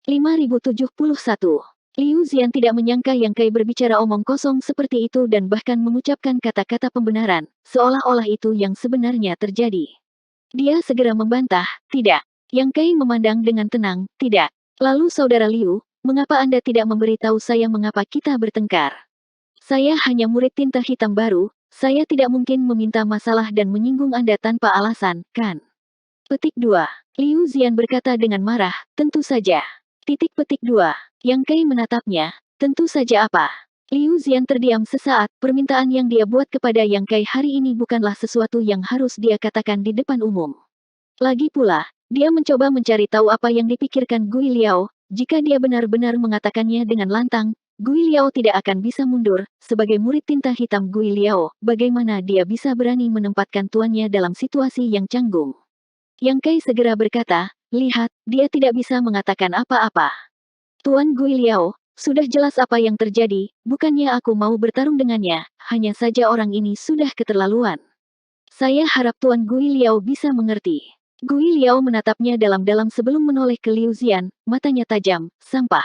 5071. Liu Zian tidak menyangka Yang Kai berbicara omong kosong seperti itu dan bahkan mengucapkan kata-kata pembenaran, seolah-olah itu yang sebenarnya terjadi. Dia segera membantah, tidak. Yang Kai memandang dengan tenang, tidak. Lalu saudara Liu, mengapa Anda tidak memberitahu saya mengapa kita bertengkar? Saya hanya murid tinta hitam baru, saya tidak mungkin meminta masalah dan menyinggung Anda tanpa alasan, kan? Petik 2. Liu Zian berkata dengan marah, tentu saja. Petik 2. Yang Kai menatapnya, tentu saja apa? Liu Zian terdiam sesaat, permintaan yang dia buat kepada Yang Kai hari ini bukanlah sesuatu yang harus dia katakan di depan umum. Lagi pula, dia mencoba mencari tahu apa yang dipikirkan Gui Liao, jika dia benar-benar mengatakannya dengan lantang, Gui Liao tidak akan bisa mundur, sebagai murid tinta hitam Gui Liao, bagaimana dia bisa berani menempatkan tuannya dalam situasi yang canggung. Yang Kai segera berkata, lihat, dia tidak bisa mengatakan apa-apa. Tuan Gui Liao, sudah jelas apa yang terjadi, bukannya aku mau bertarung dengannya, hanya saja orang ini sudah keterlaluan. Saya harap Tuan Gui Liao bisa mengerti. Gui Liao menatapnya dalam-dalam sebelum menoleh ke Liu Zian, matanya tajam, sampah.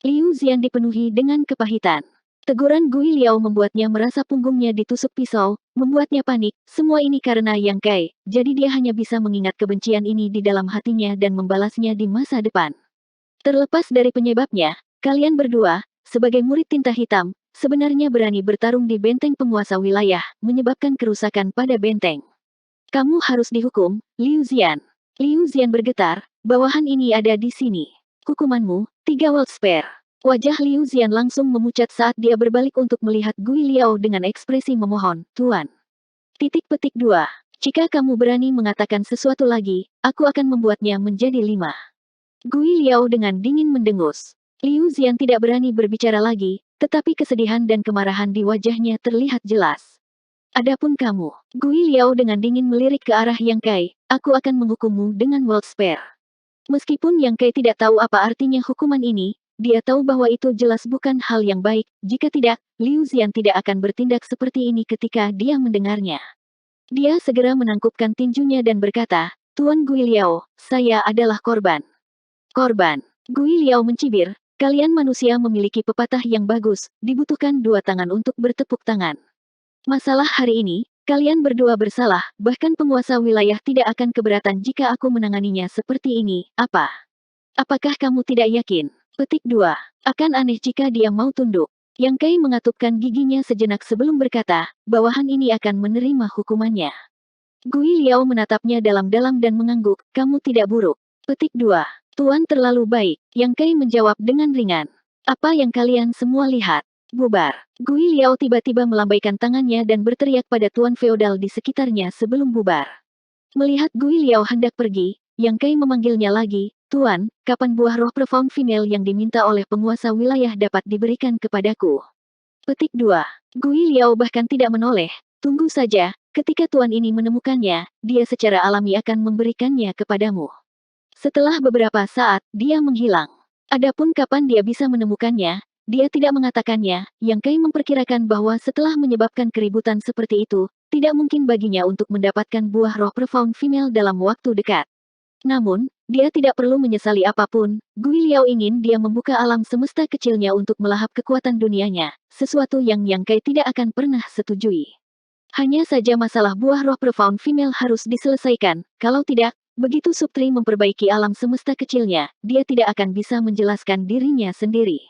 Liu Zian dipenuhi dengan kepahitan. Teguran Gui Liao membuatnya merasa punggungnya ditusuk pisau, membuatnya panik, semua ini karena Yang Kai, jadi dia hanya bisa mengingat kebencian ini di dalam hatinya dan membalasnya di masa depan. Terlepas dari penyebabnya, kalian berdua, sebagai murid tinta hitam, sebenarnya berani bertarung di benteng penguasa wilayah, menyebabkan kerusakan pada benteng. Kamu harus dihukum, Liu Zian. Liu Zian bergetar, bawahan ini ada di sini. Hukumanmu, 3 World Spare. Wajah Liu Zian langsung memucat saat dia berbalik untuk melihat Gui Liao dengan ekspresi memohon, Tuan. Petik 2. Jika kamu berani mengatakan sesuatu lagi, aku akan membuatnya menjadi 5. Gui Liao dengan dingin mendengus. Liu Zian tidak berani berbicara lagi, tetapi kesedihan dan kemarahan di wajahnya terlihat jelas. Adapun kamu, Gui Liao dengan dingin melirik ke arah Yang Kai, aku akan menghukummu dengan World Spare. Meskipun Yang Kai tidak tahu apa artinya hukuman ini, dia tahu bahwa itu jelas bukan hal yang baik, jika tidak, Liu Zian tidak akan bertindak seperti ini ketika dia mendengarnya. Dia segera menangkupkan tinjunya dan berkata, Tuan Gui Liao, saya adalah korban. Korban. Gui Liao mencibir, kalian manusia memiliki pepatah yang bagus, dibutuhkan 2 tangan untuk bertepuk tangan. Masalah hari ini, kalian berdua bersalah, bahkan penguasa wilayah tidak akan keberatan jika aku menanganinya seperti ini, apa? Apakah kamu tidak yakin? Petik 2. Akan aneh jika dia mau tunduk. Yang Kai mengatupkan giginya sejenak sebelum berkata, bawahan ini akan menerima hukumannya. Gui Liao menatapnya dalam-dalam dan mengangguk, kamu tidak buruk. Petik 2. Tuan terlalu baik, Yang Kai menjawab dengan ringan. Apa yang kalian semua lihat? Bubar. Gui Liao tiba-tiba melambaikan tangannya dan berteriak pada tuan feodal di sekitarnya sebelum bubar. Melihat Gui Liao hendak pergi, Yang Kai memanggilnya lagi, Tuan, kapan buah roh profound female yang diminta oleh penguasa wilayah dapat diberikan kepadaku? Petik 2. Gui Liao bahkan tidak menoleh, tunggu saja, ketika tuan ini menemukannya, dia secara alami akan memberikannya kepadamu. Setelah beberapa saat, dia menghilang. Adapun kapan dia bisa menemukannya, dia tidak mengatakannya. Yang Kai memperkirakan bahwa setelah menyebabkan keributan seperti itu, tidak mungkin baginya untuk mendapatkan buah roh profound female dalam waktu dekat. Namun, dia tidak perlu menyesali apapun. Gui Liao ingin dia membuka alam semesta kecilnya untuk melahap kekuatan dunianya, sesuatu yang Yang Kai tidak akan pernah setujui. Hanya saja masalah buah roh profound female harus diselesaikan, kalau tidak, begitu Suptri memperbaiki alam semesta kecilnya, dia tidak akan bisa menjelaskan dirinya sendiri.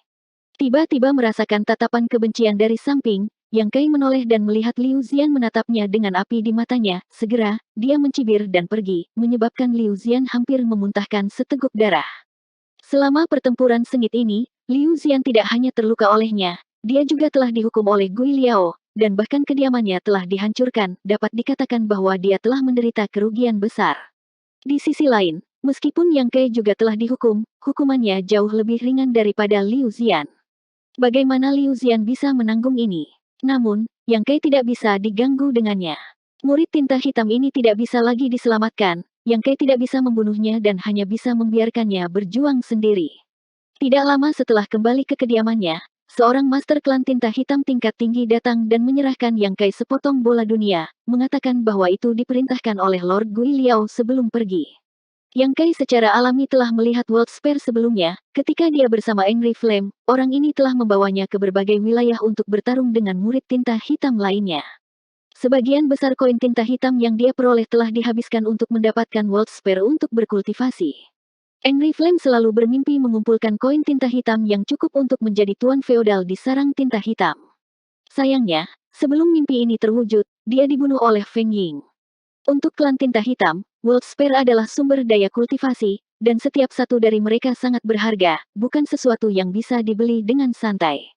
Tiba-tiba merasakan tatapan kebencian dari samping, Yang Kai menoleh dan melihat Liu Zian menatapnya dengan api di matanya, segera, dia mencibir dan pergi, menyebabkan Liu Zian hampir memuntahkan seteguk darah. Selama pertempuran sengit ini, Liu Zian tidak hanya terluka olehnya, dia juga telah dihukum oleh Gui Liao, dan bahkan kediamannya telah dihancurkan, dapat dikatakan bahwa dia telah menderita kerugian besar. Di sisi lain, meskipun Yang Kai juga telah dihukum, hukumannya jauh lebih ringan daripada Liu Zian. Bagaimana Liu Zian bisa menanggung ini? Namun, Yang Kai tidak bisa diganggu dengannya. Murid tinta hitam ini tidak bisa lagi diselamatkan, Yang Kai tidak bisa membunuhnya dan hanya bisa membiarkannya berjuang sendiri. Tidak lama setelah kembali ke kediamannya, seorang master klan tinta hitam tingkat tinggi datang dan menyerahkan Yang Kai sepotong bola dunia, mengatakan bahwa itu diperintahkan oleh Lord Gui Liao sebelum pergi. Yang Kai secara alami telah melihat World Spare sebelumnya, ketika dia bersama Angry Flame, orang ini telah membawanya ke berbagai wilayah untuk bertarung dengan murid tinta hitam lainnya. Sebagian besar koin tinta hitam yang dia peroleh telah dihabiskan untuk mendapatkan World Spare untuk berkultivasi. Angry Flame selalu bermimpi mengumpulkan koin tinta hitam yang cukup untuk menjadi tuan feodal di sarang tinta hitam. Sayangnya, sebelum mimpi ini terwujud, dia dibunuh oleh Feng Ying. Untuk klan tinta hitam, World Spare adalah sumber daya kultivasi, dan setiap satu dari mereka sangat berharga, bukan sesuatu yang bisa dibeli dengan santai.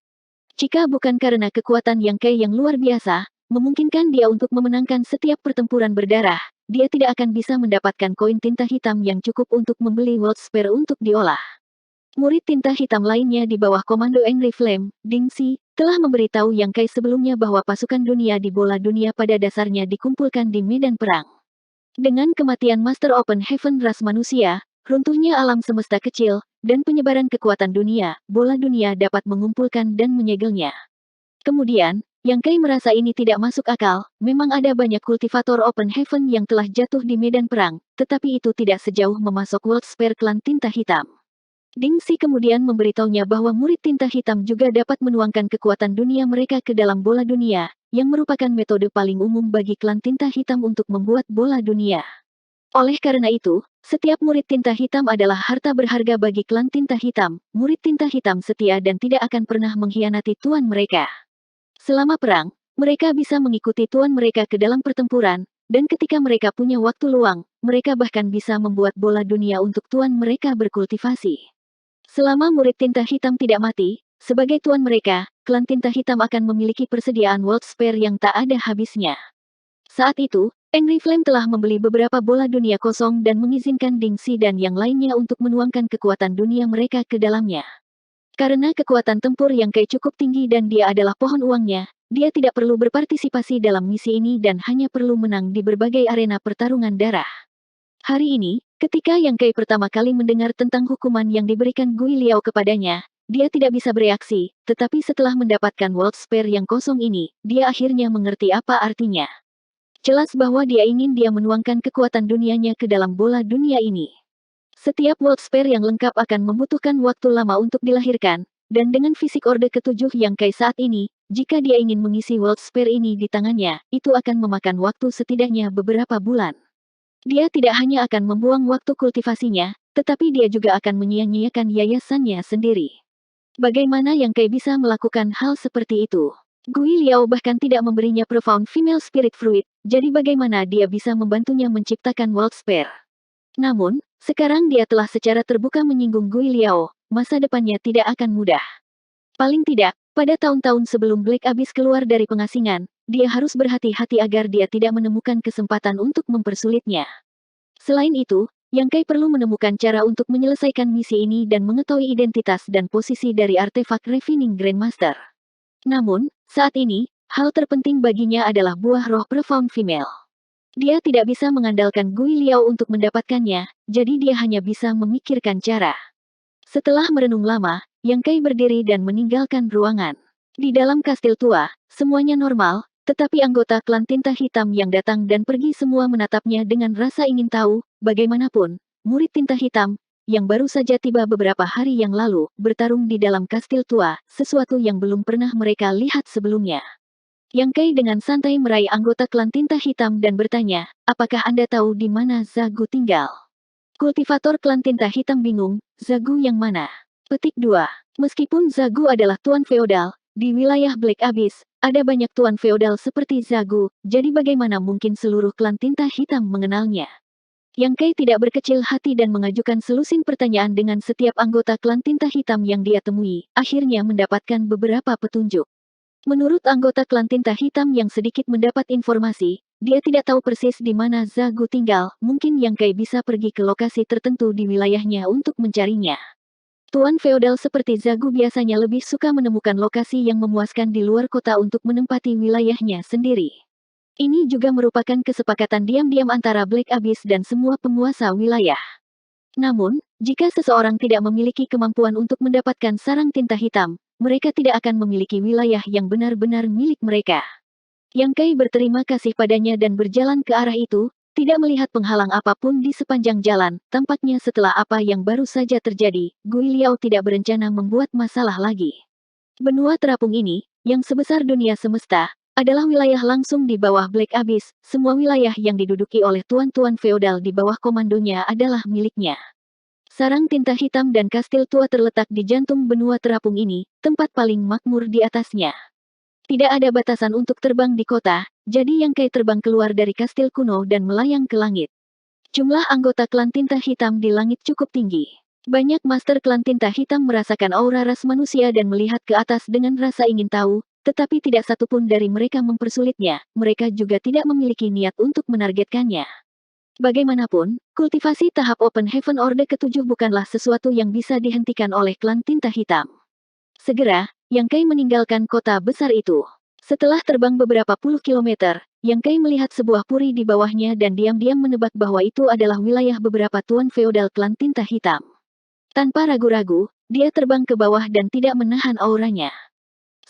Jika bukan karena kekuatan Yang Kai yang luar biasa, memungkinkan dia untuk memenangkan setiap pertempuran berdarah, dia tidak akan bisa mendapatkan koin tinta hitam yang cukup untuk membeli World Spare untuk diolah. Murid tinta hitam lainnya di bawah komando Angry Flame, Ding Si, telah memberitahu Yang Kai sebelumnya bahwa pasukan dunia di bola dunia pada dasarnya dikumpulkan di medan perang. Dengan kematian Master Open Heaven ras manusia, runtuhnya alam semesta kecil, dan penyebaran kekuatan dunia, bola dunia dapat mengumpulkan dan menyegelnya. Kemudian, Yang Kai merasa ini tidak masuk akal, memang ada banyak kultivator Open Heaven yang telah jatuh di medan perang, tetapi itu tidak sejauh memasok World Spare klan tinta hitam. Ding Si kemudian memberitahunya bahwa murid tinta hitam juga dapat menuangkan kekuatan dunia mereka ke dalam bola dunia, yang merupakan metode paling umum bagi klan tinta hitam untuk membuat bola dunia. Oleh karena itu, setiap murid tinta hitam adalah harta berharga bagi klan tinta hitam. Murid tinta hitam setia dan tidak akan pernah mengkhianati tuan mereka. Selama perang, mereka bisa mengikuti tuan mereka ke dalam pertempuran, dan ketika mereka punya waktu luang, mereka bahkan bisa membuat bola dunia untuk tuan mereka berkultivasi. Selama murid tinta hitam tidak mati, sebagai tuan mereka, klan tinta hitam akan memiliki persediaan World Spare yang tak ada habisnya. Saat itu, Angry Flame telah membeli beberapa bola dunia kosong dan mengizinkan Ding Si dan yang lainnya untuk menuangkan kekuatan dunia mereka ke dalamnya. Karena kekuatan tempur Yang Kai cukup tinggi dan dia adalah pohon uangnya, dia tidak perlu berpartisipasi dalam misi ini dan hanya perlu menang di berbagai arena pertarungan darah. Hari ini, ketika Yang Kai pertama kali mendengar tentang hukuman yang diberikan Gui Liao kepadanya, dia tidak bisa bereaksi, tetapi setelah mendapatkan World Spare yang kosong ini, dia akhirnya mengerti apa artinya. Jelas bahwa dia ingin dia menuangkan kekuatan dunianya ke dalam bola dunia ini. Setiap World Spare yang lengkap akan membutuhkan waktu lama untuk dilahirkan, dan dengan fisik Orde ke-7 Yang Kai saat ini, jika dia ingin mengisi World Spare ini di tangannya, itu akan memakan waktu setidaknya beberapa bulan. Dia tidak hanya akan membuang waktu kultivasinya, tetapi dia juga akan menyia-nyiakan yayasannya sendiri. Bagaimana Yang Kai bisa melakukan hal seperti itu? Gui Liao bahkan tidak memberinya Profound Female Spirit Fruit, jadi bagaimana dia bisa membantunya menciptakan World Spare? Namun, sekarang dia telah secara terbuka menyinggung Gui Liao, masa depannya tidak akan mudah. Paling tidak, pada tahun-tahun sebelum Black Abyss keluar dari pengasingan, dia harus berhati-hati agar dia tidak menemukan kesempatan untuk mempersulitnya. Selain itu, Yang Kai perlu menemukan cara untuk menyelesaikan misi ini dan mengetahui identitas dan posisi dari artefak Refining Grandmaster. Namun, saat ini, hal terpenting baginya adalah buah roh Profound Female. Dia tidak bisa mengandalkan Gui Liao untuk mendapatkannya, jadi dia hanya bisa memikirkan cara. Setelah merenung lama, Yang Kai berdiri dan meninggalkan ruangan. Di dalam kastil tua, semuanya normal, tetapi anggota klan tinta hitam yang datang dan pergi semua menatapnya dengan rasa ingin tahu, bagaimanapun, murid tinta hitam, yang baru saja tiba beberapa hari yang lalu, bertarung di dalam kastil tua, sesuatu yang belum pernah mereka lihat sebelumnya. Yang Kai dengan santai meraih anggota klan tinta hitam dan bertanya, apakah Anda tahu di mana Zagu tinggal? Kultivator klan tinta hitam bingung, Zagu yang mana? Petik 2. Meskipun Zagu adalah tuan feodal, di wilayah Black Abyss, ada banyak tuan feodal seperti Zagu, jadi bagaimana mungkin seluruh klan tinta hitam mengenalnya? Yang Kai tidak berkecil hati dan mengajukan selusin pertanyaan dengan setiap anggota klan tinta hitam yang dia temui, akhirnya mendapatkan beberapa petunjuk. Menurut anggota klan tinta hitam yang sedikit mendapat informasi, dia tidak tahu persis di mana Zagu tinggal, mungkin Yang Kai bisa pergi ke lokasi tertentu di wilayahnya untuk mencarinya. Tuan feodal seperti Zagu biasanya lebih suka menemukan lokasi yang memuaskan di luar kota untuk menempati wilayahnya sendiri. Ini juga merupakan kesepakatan diam-diam antara Black Abyss dan semua penguasa wilayah. Namun, jika seseorang tidak memiliki kemampuan untuk mendapatkan sarang tinta hitam, mereka tidak akan memiliki wilayah yang benar-benar milik mereka. Yang Kai berterima kasih padanya dan berjalan ke arah itu, Tidak melihat penghalang apapun di sepanjang jalan, tampaknya setelah apa yang baru saja terjadi, Gui Liao tidak berencana membuat masalah lagi. Benua terapung ini, yang sebesar dunia semesta, adalah wilayah langsung di bawah Black Abyss. Semua wilayah yang diduduki oleh tuan-tuan feodal di bawah komandonya adalah miliknya. Sarang tinta hitam dan kastil tua terletak di jantung benua terapung ini, tempat paling makmur di atasnya. Tidak ada batasan untuk terbang di kota, jadi Yang Kai terbang keluar dari kastil kuno dan melayang ke langit. Jumlah anggota klan tinta hitam di langit cukup tinggi. Banyak master klan tinta hitam merasakan aura ras manusia dan melihat ke atas dengan rasa ingin tahu, tetapi tidak satupun dari mereka mempersulitnya, mereka juga tidak memiliki niat untuk menargetkannya. Bagaimanapun, kultivasi tahap Open Heaven Orde ke-7 bukanlah sesuatu yang bisa dihentikan oleh klan tinta hitam. Segera, Yang Kai meninggalkan kota besar itu. Setelah terbang beberapa puluh kilometer, Yang Kai melihat sebuah puri di bawahnya dan diam-diam menebak bahwa itu adalah wilayah beberapa tuan feodal klan tinta hitam. Tanpa ragu-ragu, dia terbang ke bawah dan tidak menahan auranya.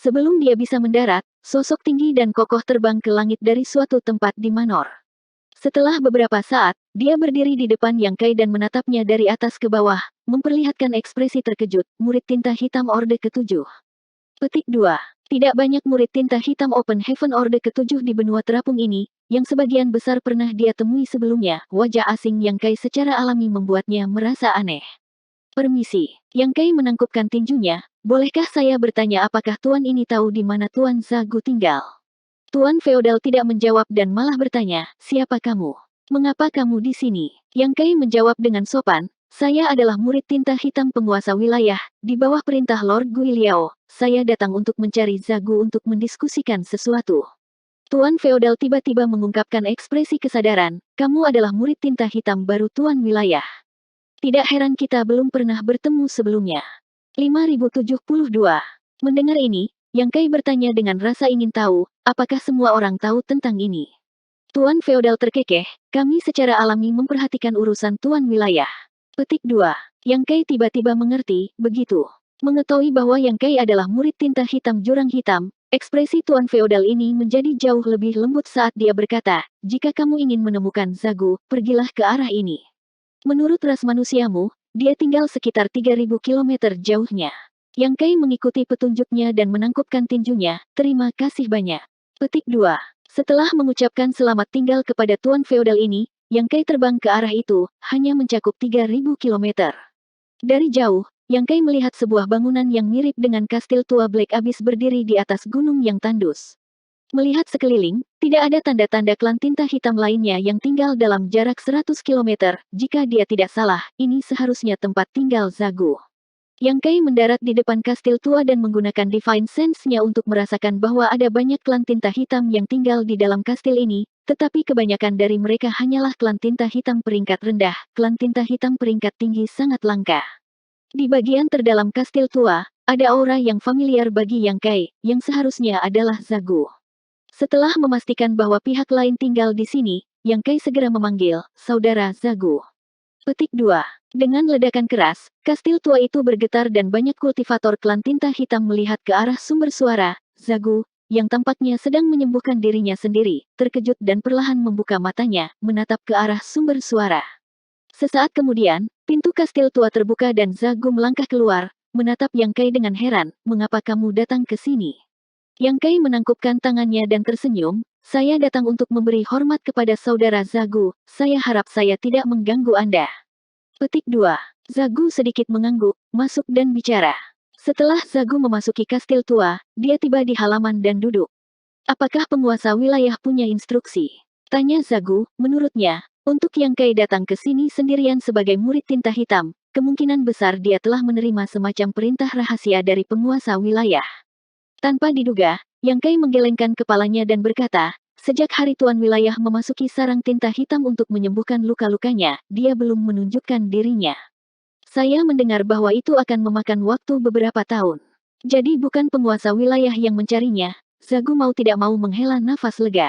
Sebelum dia bisa mendarat, sosok tinggi dan kokoh terbang ke langit dari suatu tempat di Manor. Setelah beberapa saat, dia berdiri di depan Yang Kai dan menatapnya dari atas ke bawah, memperlihatkan ekspresi terkejut, murid tinta hitam Orde ke-7. Petik 2. Tidak banyak murid tinta hitam Open Heaven Orde ke-7 di benua terapung ini, yang sebagian besar pernah dia temui sebelumnya. Wajah asing Yang Kai secara alami membuatnya merasa aneh. Permisi, Yang Kai menangkupkan tinjunya. Bolehkah saya bertanya apakah tuan ini tahu di mana Tuan Zagu tinggal? Tuan feodal tidak menjawab dan malah bertanya, siapa kamu? Mengapa kamu di sini? Yang Kai menjawab dengan sopan, saya adalah murid tinta hitam penguasa wilayah, di bawah perintah Lord Gui Liao. Saya datang untuk mencari Zagu untuk mendiskusikan sesuatu. Tuan feodal tiba-tiba mengungkapkan ekspresi kesadaran, kamu adalah murid tinta hitam baru Tuan wilayah. Tidak heran kita belum pernah bertemu sebelumnya. 5072. Mendengar ini, Yang Kai bertanya dengan rasa ingin tahu, apakah semua orang tahu tentang ini? Tuan feodal terkekeh, kami secara alami memperhatikan urusan tuan wilayah. Petik 2. Yang Kai tiba-tiba mengerti, begitu. Mengetahui bahwa Yang Kai adalah murid tinta hitam jurang hitam, ekspresi tuan feodal ini menjadi jauh lebih lembut saat dia berkata, jika kamu ingin menemukan Zagu, pergilah ke arah ini. Menurut ras manusiamu, dia tinggal sekitar 3000 km jauhnya. Yang Kai mengikuti petunjuknya dan menangkupkan tinjunya, terima kasih banyak. Petik 2. Setelah mengucapkan selamat tinggal kepada tuan feodal ini, Yang Kai terbang ke arah itu, hanya mencakup 3000 km. Dari jauh, Yang Kai melihat sebuah bangunan yang mirip dengan kastil tua Black Abyss berdiri di atas gunung yang tandus. Melihat sekeliling, tidak ada tanda-tanda klan tinta hitam lainnya yang tinggal dalam jarak 100 km. Jika dia tidak salah, ini seharusnya tempat tinggal Zagu. Yang Kai mendarat di depan kastil tua dan menggunakan Divine Sense-nya untuk merasakan bahwa ada banyak klan tinta hitam yang tinggal di dalam kastil ini, tetapi kebanyakan dari mereka hanyalah klan tinta hitam peringkat rendah, klan tinta hitam peringkat tinggi sangat langka. Di bagian terdalam kastil tua, ada aura yang familiar bagi Yang Kai, yang seharusnya adalah Zagu. Setelah memastikan bahwa pihak lain tinggal di sini, Yang Kai segera memanggil, Saudara Zagu. Petik 2. Dengan ledakan keras, kastil tua itu bergetar dan banyak kultivator klan tinta hitam melihat ke arah sumber suara. Zagu, yang tampaknya sedang menyembuhkan dirinya sendiri, terkejut dan perlahan membuka matanya, menatap ke arah sumber suara. Sesaat kemudian, pintu kastil tua terbuka dan Zagu melangkah keluar, menatap Yang Kai dengan heran, mengapa kamu datang ke sini? Yang Kai menangkupkan tangannya dan tersenyum, saya datang untuk memberi hormat kepada saudara Zagu, saya harap saya tidak mengganggu Anda. Petik 2. Zagu sedikit mengangguk, masuk dan bicara. Setelah Zagu memasuki kastil tua, dia tiba di halaman dan duduk. Apakah penguasa wilayah punya instruksi? Tanya Zagu, menurutnya, untuk Yang Kai datang ke sini sendirian sebagai murid tinta hitam, kemungkinan besar dia telah menerima semacam perintah rahasia dari penguasa wilayah. Tanpa diduga, Yang Kai menggelengkan kepalanya dan berkata, sejak hari tuan wilayah memasuki sarang tinta hitam untuk menyembuhkan luka-lukanya, dia belum menunjukkan dirinya. Saya mendengar bahwa itu akan memakan waktu beberapa tahun. Jadi bukan penguasa wilayah yang mencarinya, Zagu mau tidak mau menghela nafas lega.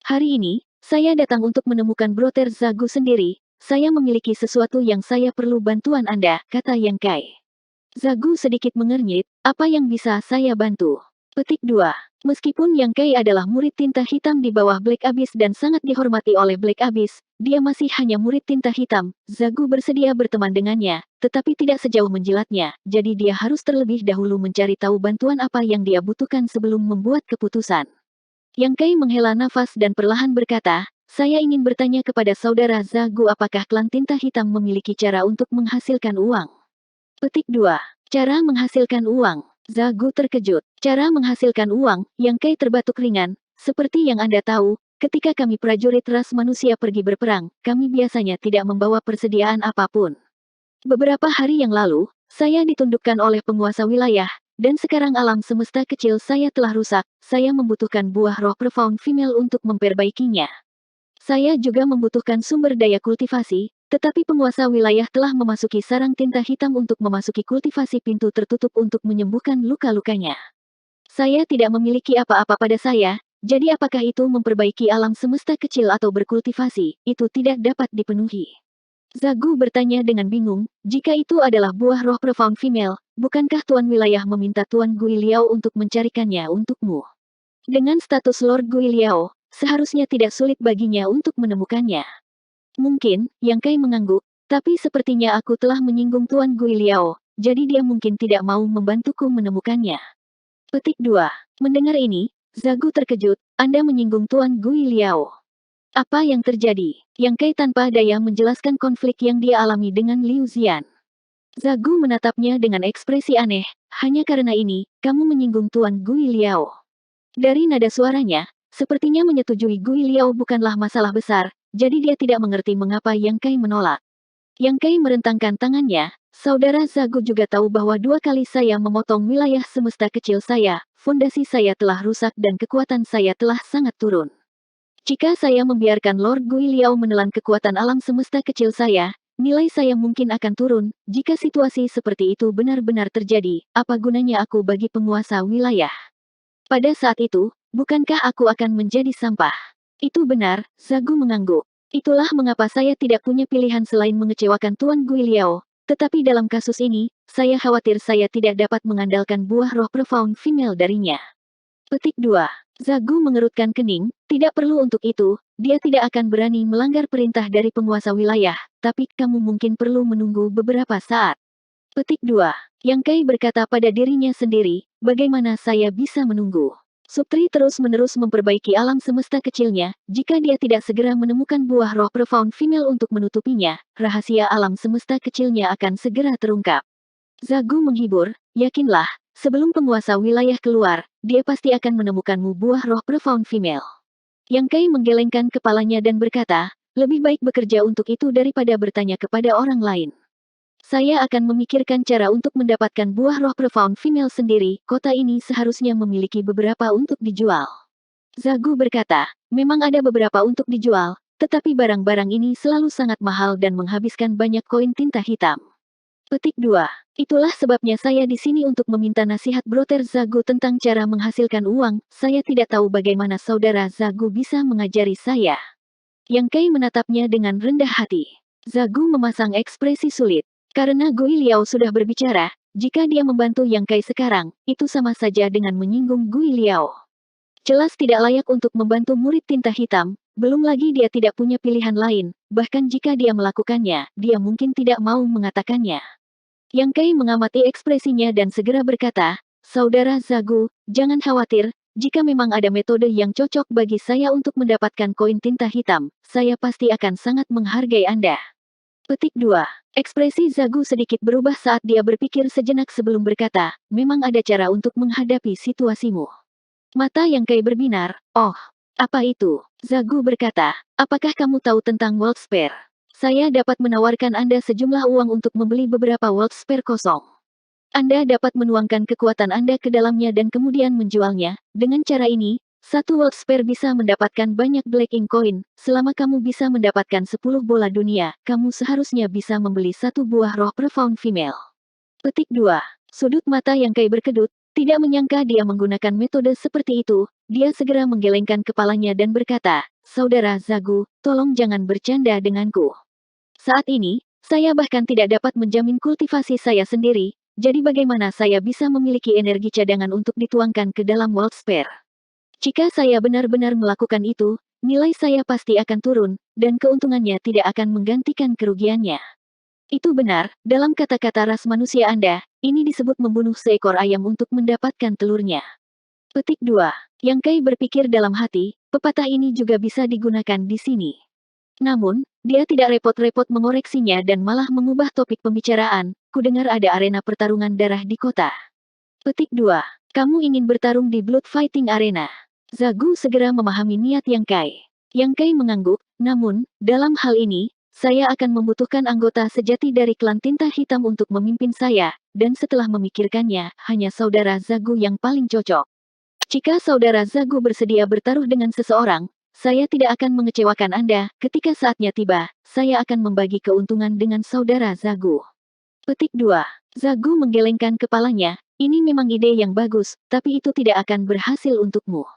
Hari ini, saya datang untuk menemukan Brother Zagu sendiri, saya memiliki sesuatu yang saya perlu bantuan Anda, kata Yang Kai. Zagu sedikit mengernyit, apa yang bisa saya bantu? Petik 2. Meskipun Yang Kai adalah murid tinta hitam di bawah Black Abyss dan sangat dihormati oleh Black Abyss, dia masih hanya murid tinta hitam. Zagu bersedia berteman dengannya, tetapi tidak sejauh menjilatnya, jadi dia harus terlebih dahulu mencari tahu bantuan apa yang dia butuhkan sebelum membuat keputusan. Yang Kai menghela nafas dan perlahan berkata, saya ingin bertanya kepada saudara Zagu apakah klan tinta hitam memiliki cara untuk menghasilkan uang. Petik 2. Cara menghasilkan uang. Zagu terkejut. Cara menghasilkan uang, Yang Kai terbatuk ringan. Seperti yang Anda tahu, ketika kami prajurit ras manusia pergi berperang, kami biasanya tidak membawa persediaan apapun. Beberapa hari yang lalu, saya ditundukkan oleh penguasa wilayah, dan sekarang alam semesta kecil saya telah rusak, saya membutuhkan buah roh profound female untuk memperbaikinya. Saya juga membutuhkan sumber daya kultivasi, tetapi penguasa wilayah telah memasuki sarang tinta hitam untuk memasuki kultivasi pintu tertutup untuk menyembuhkan luka-lukanya. Saya tidak memiliki apa-apa pada saya, jadi apakah itu memperbaiki alam semesta kecil atau berkultivasi, itu tidak dapat dipenuhi. Zagu bertanya dengan bingung, jika itu adalah buah roh profound female, bukankah Tuan Wilayah meminta Tuan Gui Liao untuk mencarikannya untukmu? Dengan status Lord Gui Liao, seharusnya tidak sulit baginya untuk menemukannya. Mungkin, Yang Kai mengangguk, tapi sepertinya aku telah menyinggung Tuan Gui Liao, jadi dia mungkin tidak mau membantuku menemukannya. Petik 2. Mendengar ini, Zagu terkejut, Anda menyinggung Tuan Gui Liao. Apa yang terjadi? Yang Kai tanpa daya menjelaskan konflik yang dia alami dengan Liu Zian. Zagu menatapnya dengan ekspresi aneh, hanya karena ini, kamu menyinggung Tuan Gui Liao. Dari nada suaranya, sepertinya menyetujui Gui Liao bukanlah masalah besar, jadi dia tidak mengerti mengapa Yang Kai menolak. Yang Kai merentangkan tangannya, saudara Zagu juga tahu bahwa 2 kali saya memotong wilayah semesta kecil saya, fondasi saya telah rusak dan kekuatan saya telah sangat turun. Jika saya membiarkan Lord Gui Liao menelan kekuatan alam semesta kecil saya, nilai saya mungkin akan turun. Jika situasi seperti itu benar-benar terjadi, apa gunanya aku bagi penguasa wilayah? Pada saat itu, bukankah aku akan menjadi sampah? Itu benar, Zagu mengangguk. Itulah mengapa saya tidak punya pilihan selain mengecewakan Tuan Gui Liao. Tetapi dalam kasus ini, saya khawatir saya tidak dapat mengandalkan buah roh profound female darinya. Petik 2. Zagu mengerutkan kening, tidak perlu untuk itu, dia tidak akan berani melanggar perintah dari penguasa wilayah, tapi kamu mungkin perlu menunggu beberapa saat. Petik 2. Yang Kai berkata pada dirinya sendiri, bagaimana saya bisa menunggu? Supri terus-menerus memperbaiki alam semesta kecilnya, jika dia tidak segera menemukan buah roh profound female untuk menutupinya, rahasia alam semesta kecilnya akan segera terungkap. Zagu menghibur, yakinlah, sebelum penguasa wilayah keluar, dia pasti akan menemukanmu buah roh profound female. Yang Kai menggelengkan kepalanya dan berkata, lebih baik bekerja untuk itu daripada bertanya kepada orang lain. Saya akan memikirkan cara untuk mendapatkan buah roh profound female sendiri, kota ini seharusnya memiliki beberapa untuk dijual. Zagu berkata, memang ada beberapa untuk dijual, tetapi barang-barang ini selalu sangat mahal dan menghabiskan banyak koin tinta hitam. Petik 2. Itulah sebabnya saya di sini untuk meminta nasihat Broter Zagu tentang cara menghasilkan uang, saya tidak tahu bagaimana saudara Zagu bisa mengajari saya. Yang Kai menatapnya dengan rendah hati. Zagu memasang ekspresi sulit. Karena Gui Liao sudah berbicara, jika dia membantu Yang Kai sekarang, itu sama saja dengan menyinggung Gui Liao. Jelas tidak layak untuk membantu murid tinta hitam, belum lagi dia tidak punya pilihan lain, bahkan jika dia melakukannya, dia mungkin tidak mau mengatakannya. Yang Kai mengamati ekspresinya dan segera berkata, Saudara Zagu, jangan khawatir, jika memang ada metode yang cocok bagi saya untuk mendapatkan koin tinta hitam, saya pasti akan sangat menghargai Anda. Petik 2. Ekspresi Zagu sedikit berubah saat dia berpikir sejenak sebelum berkata, memang ada cara untuk menghadapi situasimu. Mata Yang Kai berbinar, oh, apa itu? Zagu berkata, apakah kamu tahu tentang World Spare? Saya dapat menawarkan Anda sejumlah uang untuk membeli beberapa World Spare kosong. Anda dapat menuangkan kekuatan Anda ke dalamnya dan kemudian menjualnya. Dengan cara ini, satu World Spare bisa mendapatkan banyak Black Ink Coin. Selama kamu bisa mendapatkan 10 bola dunia, kamu seharusnya bisa membeli satu buah roh profound female. Petik 2. Sudut mata Yang Kai berkedut, tidak menyangka dia menggunakan metode seperti itu. Dia segera menggelengkan kepalanya dan berkata, Saudara Zagu, tolong jangan bercanda denganku. Saat ini, saya bahkan tidak dapat menjamin kultivasi saya sendiri, jadi bagaimana saya bisa memiliki energi cadangan untuk dituangkan ke dalam World Spare? Jika saya benar-benar melakukan itu, nilai saya pasti akan turun, dan keuntungannya tidak akan menggantikan kerugiannya. Itu benar, dalam kata-kata ras manusia Anda, ini disebut membunuh seekor ayam untuk mendapatkan telurnya. Petik 2. Yang Kai berpikir dalam hati, pepatah ini juga bisa digunakan di sini. Namun, dia tidak repot-repot mengoreksinya dan malah mengubah topik pembicaraan. Kudengar ada arena pertarungan darah di kota. Petik 2. Kamu ingin bertarung di Blood Fighting Arena. Zagu segera memahami niat Yang Kai. Yang Kai mengangguk, namun, dalam hal ini, saya akan membutuhkan anggota sejati dari klan tinta hitam untuk memimpin saya, dan setelah memikirkannya, hanya saudara Zagu yang paling cocok. Jika saudara Zagu bersedia bertaruh dengan seseorang, saya tidak akan mengecewakan Anda. Ketika saatnya tiba, saya akan membagi keuntungan dengan saudara Zagu. Petik 2. Zagu menggelengkan kepalanya, ini memang ide yang bagus, tapi itu tidak akan berhasil untukmu.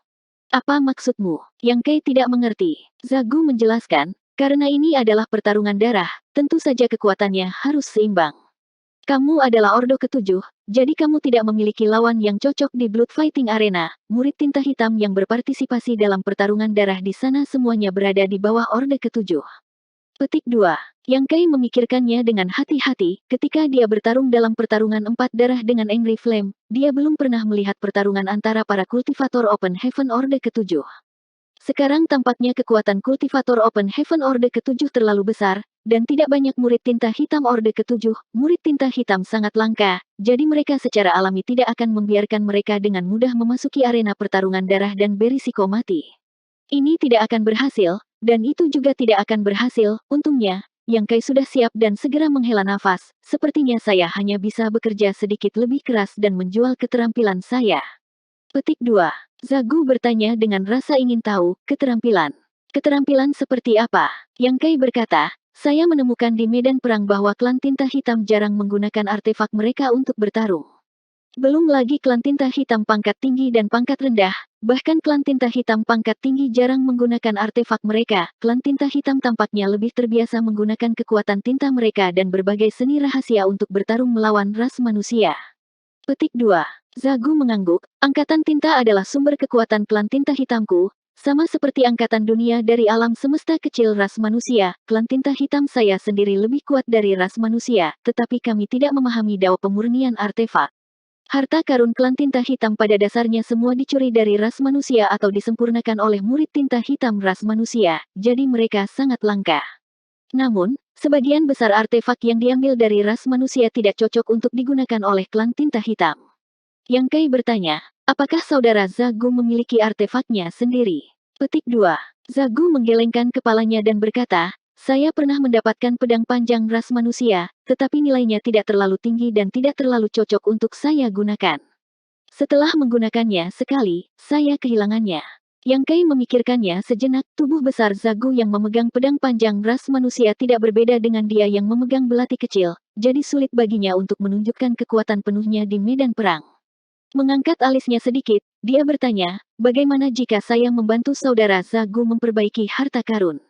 Apa maksudmu? Yang Kai tidak mengerti. Zagu menjelaskan, karena ini adalah pertarungan darah, tentu saja kekuatannya harus seimbang. Kamu adalah Ordo Ketujuh, jadi kamu tidak memiliki lawan yang cocok di Blood Fighting Arena. Murid tinta hitam yang berpartisipasi dalam pertarungan darah di sana semuanya berada di bawah Orde Ketujuh. Petik 2. Yang Kai memikirkannya dengan hati-hati, ketika dia bertarung dalam pertarungan 4 darah dengan Angry Flame, dia belum pernah melihat pertarungan antara para kultivator Open Heaven Orde Ketujuh. Sekarang tampaknya kekuatan kultivator Open Heaven Orde Ketujuh terlalu besar, dan tidak banyak murid tinta hitam Orde Ketujuh. Murid tinta hitam sangat langka, jadi mereka secara alami tidak akan membiarkan mereka dengan mudah memasuki arena pertarungan darah dan berisiko mati. Ini tidak akan berhasil, dan itu juga tidak akan berhasil. Untungnya, Yang Kai sudah siap dan segera menghela nafas. Sepertinya saya hanya bisa bekerja sedikit lebih keras dan menjual keterampilan saya. Petik 2. Zagu bertanya dengan rasa ingin tahu, keterampilan. Keterampilan seperti apa? Yang Kai berkata, saya menemukan di medan perang bahwa klan tinta hitam jarang menggunakan artefak mereka untuk bertarung. Belum lagi klan tinta hitam pangkat tinggi dan pangkat rendah, bahkan klan tinta hitam pangkat tinggi jarang menggunakan artefak mereka. Klan tinta hitam tampaknya lebih terbiasa menggunakan kekuatan tinta mereka dan berbagai seni rahasia untuk bertarung melawan ras manusia. Petik 2. Zagu mengangguk, angkatan tinta adalah sumber kekuatan klan tinta hitamku, sama seperti angkatan dunia dari alam semesta kecil ras manusia. Klan tinta hitam saya sendiri lebih kuat dari ras manusia, tetapi kami tidak memahami dao pemurnian artefak. Harta karun klan tinta hitam pada dasarnya semua dicuri dari ras manusia atau disempurnakan oleh murid tinta hitam ras manusia, jadi mereka sangat langka. Namun, sebagian besar artefak yang diambil dari ras manusia tidak cocok untuk digunakan oleh klan tinta hitam. Yang Kai bertanya, apakah saudara Zagu memiliki artefaknya sendiri? Petik 2. Zagu menggelengkan kepalanya dan berkata, saya pernah mendapatkan pedang panjang ras manusia, tetapi nilainya tidak terlalu tinggi dan tidak terlalu cocok untuk saya gunakan. Setelah menggunakannya sekali, saya kehilangannya. Yang Kai memikirkannya sejenak, tubuh besar Zagu yang memegang pedang panjang ras manusia tidak berbeda dengan dia yang memegang belati kecil, jadi sulit baginya untuk menunjukkan kekuatan penuhnya di medan perang. Mengangkat alisnya sedikit, dia bertanya, bagaimana jika saya membantu saudara Zagu memperbaiki harta karun?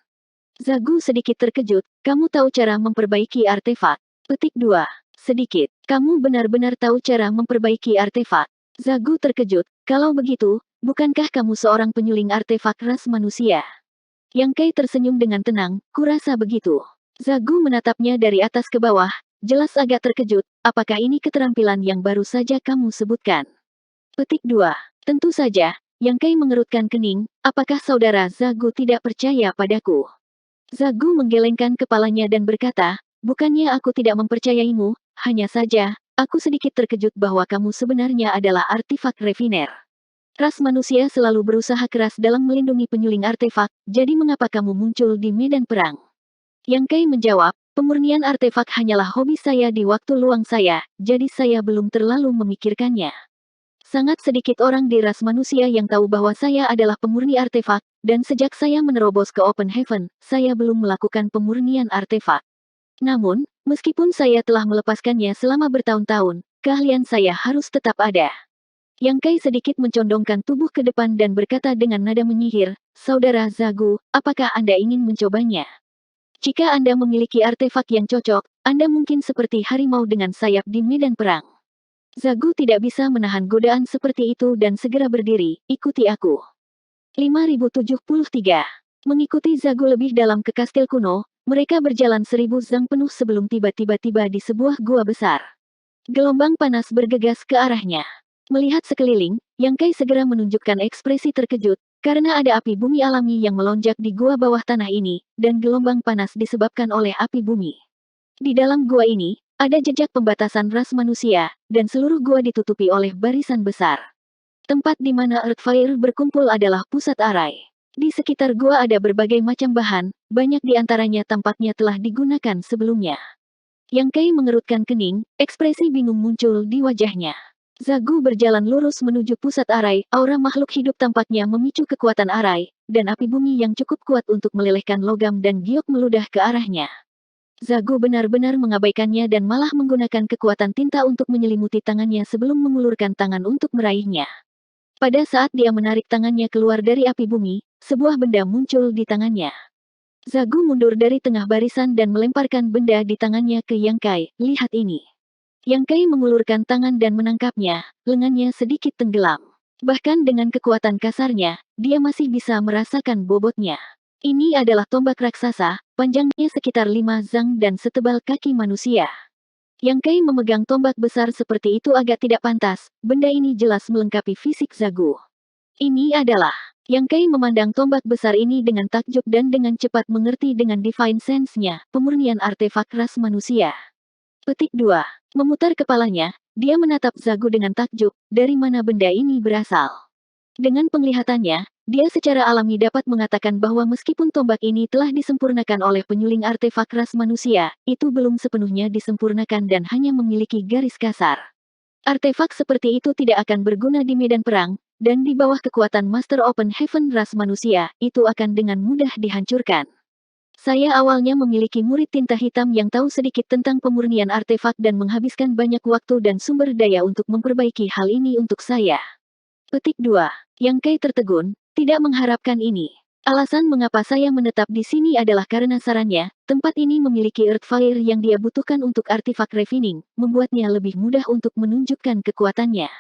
Zagu sedikit terkejut, kamu tahu cara memperbaiki artefak? Petik 2. Sedikit, kamu benar-benar tahu cara memperbaiki artefak? Zagu terkejut, kalau begitu, bukankah kamu seorang penyuling artefak ras manusia? Yang Kai tersenyum dengan tenang, kurasa begitu. Zagu menatapnya dari atas ke bawah, jelas agak terkejut, apakah ini keterampilan yang baru saja kamu sebutkan? Petik 2. Tentu saja, Yang Kai mengerutkan kening, apakah saudara Zagu tidak percaya padaku? Zagu menggelengkan kepalanya dan berkata, bukannya aku tidak mempercayaimu, hanya saja, aku sedikit terkejut bahwa kamu sebenarnya adalah artefak refiner. Ras manusia selalu berusaha keras dalam melindungi penyuling artefak, jadi mengapa kamu muncul di medan perang? Yang Kai menjawab, pemurnian artefak hanyalah hobi saya di waktu luang saya, jadi saya belum terlalu memikirkannya. Sangat sedikit orang di ras manusia yang tahu bahwa saya adalah pemurni artefak, dan sejak saya menerobos ke Open Heaven, saya belum melakukan pemurnian artefak. Namun, meskipun saya telah melepaskannya selama bertahun-tahun, keahlian saya harus tetap ada. Yang Kai sedikit mencondongkan tubuh ke depan dan berkata dengan nada menyihir, saudara Zagu, apakah Anda ingin mencobanya? Jika Anda memiliki artefak yang cocok, Anda mungkin seperti harimau dengan sayap di medan perang. Zagu tidak bisa menahan godaan seperti itu dan segera berdiri, ikuti aku. 5073. Mengikuti Zagu lebih dalam ke kastil kuno, mereka berjalan 1000 zang penuh sebelum tiba-tiba tiba di sebuah gua besar. Gelombang panas bergegas ke arahnya. Melihat sekeliling, Yang Kai segera menunjukkan ekspresi terkejut, karena ada api bumi alami yang melonjak di gua bawah tanah ini, dan gelombang panas disebabkan oleh api bumi. Di dalam gua ini, ada jejak pembatasan ras manusia, dan seluruh gua ditutupi oleh barisan besar. Tempat di mana Earthfire berkumpul adalah pusat arai. Di sekitar gua ada berbagai macam bahan, banyak di antaranya tampaknya telah digunakan sebelumnya. Yang Kai mengerutkan kening, ekspresi bingung muncul di wajahnya. Zagu berjalan lurus menuju pusat arai, aura makhluk hidup tampaknya memicu kekuatan arai, dan api bumi yang cukup kuat untuk melelehkan logam dan giok meludah ke arahnya. Zagu benar-benar mengabaikannya dan malah menggunakan kekuatan tinta untuk menyelimuti tangannya sebelum mengulurkan tangan untuk meraihnya. Pada saat dia menarik tangannya keluar dari api bumi, sebuah benda muncul di tangannya. Zagu mundur dari tengah barisan dan melemparkan benda di tangannya ke Yang Kai. Lihat ini. Yang Kai mengulurkan tangan dan menangkapnya, lengannya sedikit tenggelam. Bahkan dengan kekuatan kasarnya, dia masih bisa merasakan bobotnya. Ini adalah tombak raksasa, panjangnya sekitar 5 zang dan setebal kaki manusia. Yang Kai memegang tombak besar seperti itu agak tidak pantas, benda ini jelas melengkapi fisik Zagu. Ini adalah Yang Kai memandang tombak besar ini dengan takjub dan dengan cepat mengerti dengan Divine Sense-nya, pemurnian artefak ras manusia. Petik 2. Memutar kepalanya, dia menatap Zagu dengan takjub, dari mana benda ini berasal. Dengan penglihatannya, dia secara alami dapat mengatakan bahwa meskipun tombak ini telah disempurnakan oleh penyuling artefak ras manusia, itu belum sepenuhnya disempurnakan dan hanya memiliki garis kasar. Artefak seperti itu tidak akan berguna di medan perang, dan di bawah kekuatan Master Open Heaven ras manusia, itu akan dengan mudah dihancurkan. Saya awalnya memiliki murid tinta hitam yang tahu sedikit tentang pemurnian artefak dan menghabiskan banyak waktu dan sumber daya untuk memperbaiki hal ini untuk saya. Petik 2. Yang Kai tertegun, tidak mengharapkan ini. Alasan mengapa saya menetap di sini adalah karena sarannya, tempat ini memiliki Earthfire yang dia butuhkan untuk artefak refining, membuatnya lebih mudah untuk menunjukkan kekuatannya.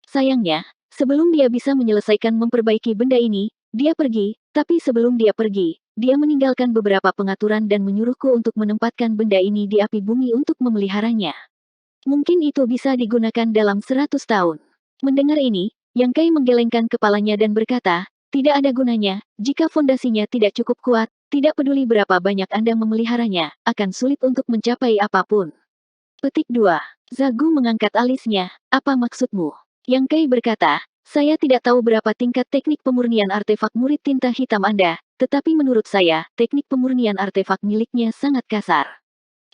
Sayangnya, sebelum dia bisa menyelesaikan memperbaiki benda ini, dia pergi, tapi sebelum dia pergi, dia meninggalkan beberapa pengaturan dan menyuruhku untuk menempatkan benda ini di api bumi untuk memeliharanya. Mungkin itu bisa digunakan dalam 100 tahun. Mendengar ini, Yang Kai menggelengkan kepalanya dan berkata, tidak ada gunanya, jika fondasinya tidak cukup kuat, tidak peduli berapa banyak Anda memeliharanya, akan sulit untuk mencapai apapun. Petik 2. Zagu mengangkat alisnya, apa maksudmu? Yang Kai berkata, saya tidak tahu berapa tingkat teknik pemurnian artefak murid tinta hitam Anda, tetapi menurut saya, teknik pemurnian artefak miliknya sangat kasar.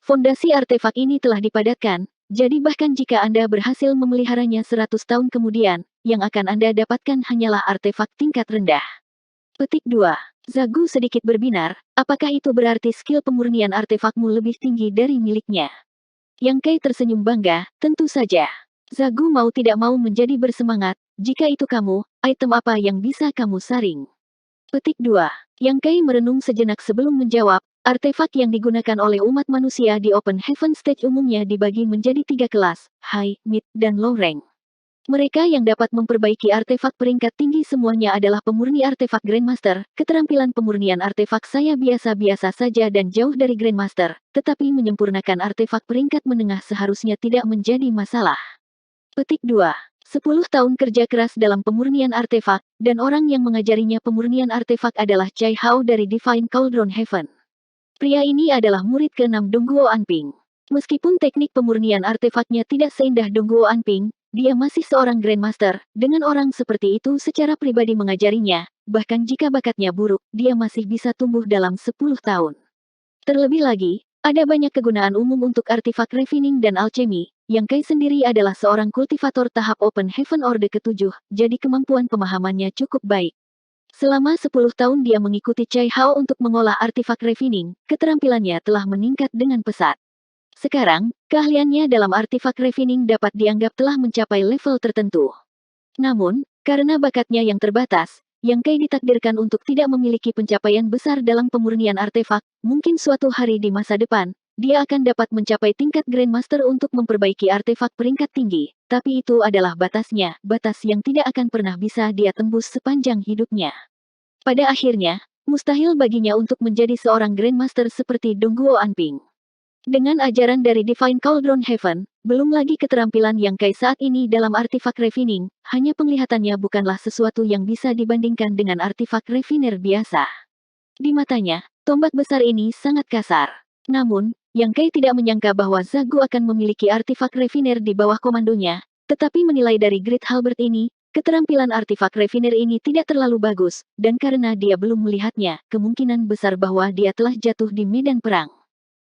Fondasi artefak ini telah dipadatkan, jadi bahkan jika Anda berhasil memeliharanya 100 tahun kemudian, yang akan Anda dapatkan hanyalah artefak tingkat rendah. Petik 2. Zagu sedikit berbinar, apakah itu berarti skill pemurnian artefakmu lebih tinggi dari miliknya? Yang Kai tersenyum bangga, tentu saja. Zagu mau tidak mau menjadi bersemangat, jika itu kamu, item apa yang bisa kamu saring? Petik 2. Yang Kai merenung sejenak sebelum menjawab, artefak yang digunakan oleh umat manusia di Open Heaven Stage umumnya dibagi menjadi 3 kelas, High, Mid, dan Low Rank. Mereka yang dapat memperbaiki artefak peringkat tinggi semuanya adalah pemurni artefak Grandmaster. Keterampilan pemurnian artefak saya biasa-biasa saja dan jauh dari Grandmaster, tetapi menyempurnakan artefak peringkat menengah seharusnya tidak menjadi masalah. Petik 2. 10 tahun kerja keras dalam pemurnian artefak, dan orang yang mengajarinya pemurnian artefak adalah Chai Hao dari Divine Cauldron Heaven. Pria ini adalah murid ke-6 Dongguo Anping. Meskipun teknik pemurnian artefaknya tidak seindah Dongguo Anping, dia masih seorang Grandmaster. Dengan orang seperti itu secara pribadi mengajarinya, bahkan jika bakatnya buruk, dia masih bisa tumbuh dalam 10 tahun. Terlebih lagi, ada banyak kegunaan umum untuk artefak refining dan alchemy. Yang Kai sendiri adalah seorang kultivator tahap Open Heaven Orde ke-7, jadi kemampuan pemahamannya cukup baik. Selama 10 tahun dia mengikuti Chai Hao untuk mengolah artefak refining, keterampilannya telah meningkat dengan pesat. Sekarang, keahliannya dalam artefak refining dapat dianggap telah mencapai level tertentu. Namun, karena bakatnya yang terbatas, Yang Kai ditakdirkan untuk tidak memiliki pencapaian besar dalam pemurnian artefak, mungkin suatu hari di masa depan, dia akan dapat mencapai tingkat Grandmaster untuk memperbaiki artefak peringkat tinggi, tapi itu adalah batasnya, batas yang tidak akan pernah bisa dia tembus sepanjang hidupnya. Pada akhirnya, mustahil baginya untuk menjadi seorang Grandmaster seperti Dongguo Anping. Dengan ajaran dari Divine Cauldron Heaven, belum lagi keterampilan Yang Kai saat ini dalam artifak refining, hanya penglihatannya bukanlah sesuatu yang bisa dibandingkan dengan artifak refiner biasa. Di matanya, tombak besar ini sangat kasar. Namun, Yang Kai tidak menyangka bahwa Zagu akan memiliki artifak refiner di bawah komandonya, tetapi menilai dari Great Halberd ini, keterampilan artifak refiner ini tidak terlalu bagus, dan karena dia belum melihatnya, kemungkinan besar bahwa dia telah jatuh di medan perang.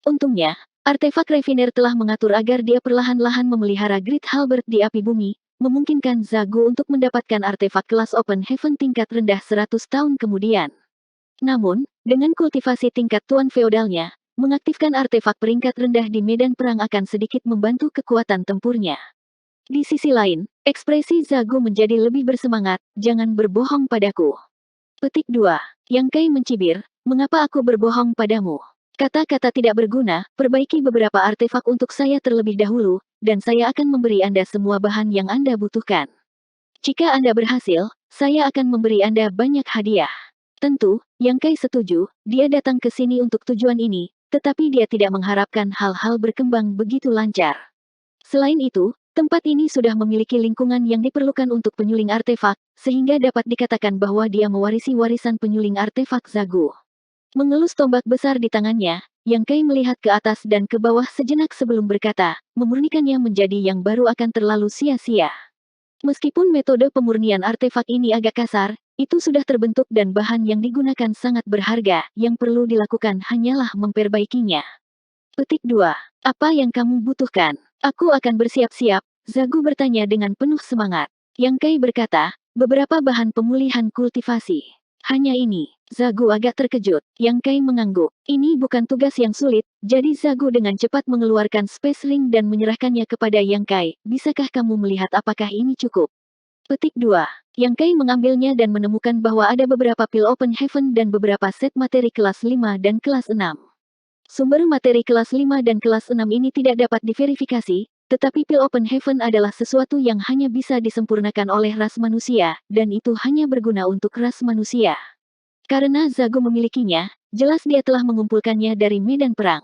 Untungnya, artefak refiner telah mengatur agar dia perlahan-lahan memelihara Great Halberd di api bumi, memungkinkan Zagu untuk mendapatkan artefak kelas Open Heaven tingkat rendah 100 tahun kemudian. Namun, dengan kultivasi tingkat tuan feodalnya, mengaktifkan artefak peringkat rendah di medan perang akan sedikit membantu kekuatan tempurnya. Di sisi lain, ekspresi Zagu menjadi lebih bersemangat, jangan berbohong padaku. Petik 2. Yang Kai mencibir, mengapa aku berbohong padamu? Kata-kata tidak berguna, perbaiki beberapa artefak untuk saya terlebih dahulu, dan saya akan memberi Anda semua bahan yang Anda butuhkan. Jika Anda berhasil, saya akan memberi Anda banyak hadiah. Tentu, Yang Kai setuju, dia datang ke sini untuk tujuan ini, tetapi dia tidak mengharapkan hal-hal berkembang begitu lancar. Selain itu, tempat ini sudah memiliki lingkungan yang diperlukan untuk penyuling artefak, sehingga dapat dikatakan bahwa dia mewarisi warisan penyuling artefak Zagu. Mengelus tombak besar di tangannya, Yang Kai melihat ke atas dan ke bawah sejenak sebelum berkata, memurnikannya menjadi yang baru akan terlalu sia-sia. Meskipun metode pemurnian artefak ini agak kasar, itu sudah terbentuk dan bahan yang digunakan sangat berharga, yang perlu dilakukan hanyalah memperbaikinya. Petik 2. Apa yang kamu butuhkan? Aku akan bersiap-siap, Zagu bertanya dengan penuh semangat. Yang Kai berkata, beberapa bahan pemulihan kultivasi. Hanya ini. Zagu agak terkejut. Yang Kai mengangguk. Ini bukan tugas yang sulit, jadi Zagu dengan cepat mengeluarkan Space Ring dan menyerahkannya kepada Yang Kai. Bisakah kamu melihat apakah ini cukup? Petik 2. Yang Kai mengambilnya dan menemukan bahwa ada beberapa pil Open Heaven dan beberapa set materi kelas 5 dan kelas 6. Sumber materi kelas 5 dan kelas 6 ini tidak dapat diverifikasi, tetapi pil Open Heaven adalah sesuatu yang hanya bisa disempurnakan oleh ras manusia, dan itu hanya berguna untuk ras manusia. Karena Zagu memilikinya, jelas dia telah mengumpulkannya dari medan perang.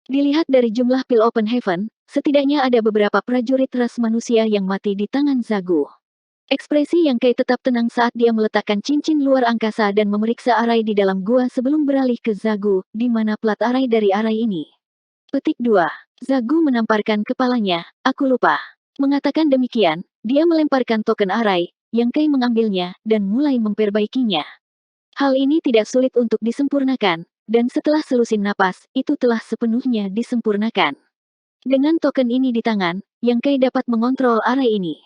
Dilihat dari jumlah pil Open Heaven, setidaknya ada beberapa prajurit ras manusia yang mati di tangan Zagu. Ekspresi Yang Kai tetap tenang saat dia meletakkan cincin luar angkasa dan memeriksa arai di dalam gua sebelum beralih ke Zagu, di mana plat arai dari arai ini. Petik 2. Zagu menamparkan kepalanya, aku lupa. Mengatakan demikian, dia melemparkan token arai, Yang Kai mengambilnya, dan mulai memperbaikinya. Hal ini tidak sulit untuk disempurnakan, dan setelah selusin napas, itu telah sepenuhnya disempurnakan. Dengan token ini di tangan, Yang Kai dapat mengontrol arai ini.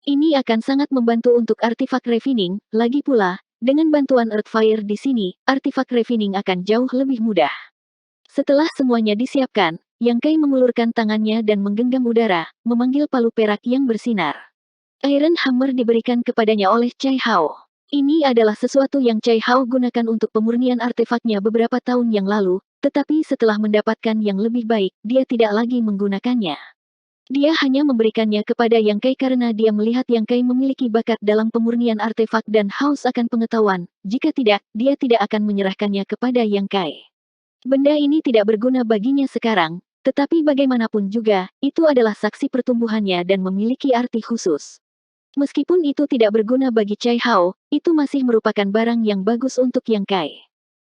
Ini akan sangat membantu untuk artifak refining, lagi pula, dengan bantuan Earthfire di sini, artifak refining akan jauh lebih mudah. Setelah semuanya disiapkan, Yang Kai mengulurkan tangannya dan menggenggam udara, memanggil palu perak yang bersinar. Iron Hammer diberikan kepadanya oleh Chai Hao. Ini adalah sesuatu yang Chai Hao gunakan untuk pemurnian artefaknya beberapa tahun yang lalu, tetapi setelah mendapatkan yang lebih baik, dia tidak lagi menggunakannya. Dia hanya memberikannya kepada Yang Kai karena dia melihat Yang Kai memiliki bakat dalam pemurnian artefak dan haus akan pengetahuan, jika tidak, dia tidak akan menyerahkannya kepada Yang Kai. Benda ini tidak berguna baginya sekarang, tetapi bagaimanapun juga, itu adalah saksi pertumbuhannya dan memiliki arti khusus. Meskipun itu tidak berguna bagi Chai Hao, itu masih merupakan barang yang bagus untuk Yang Kai.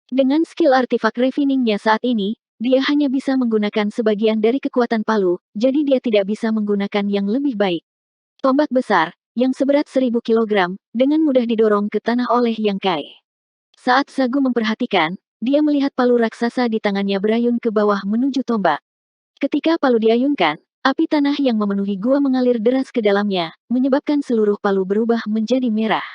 Dengan skill artifak refiningnya saat ini, dia hanya bisa menggunakan sebagian dari kekuatan palu, jadi dia tidak bisa menggunakan yang lebih baik. Tombak besar, yang seberat 1000 kg, dengan mudah didorong ke tanah oleh Yang Kai. Saat Zagu memperhatikan, dia melihat palu raksasa di tangannya berayun ke bawah menuju tombak. Ketika palu diayunkan, api tanah yang memenuhi gua mengalir deras ke dalamnya, menyebabkan seluruh palu berubah menjadi merah.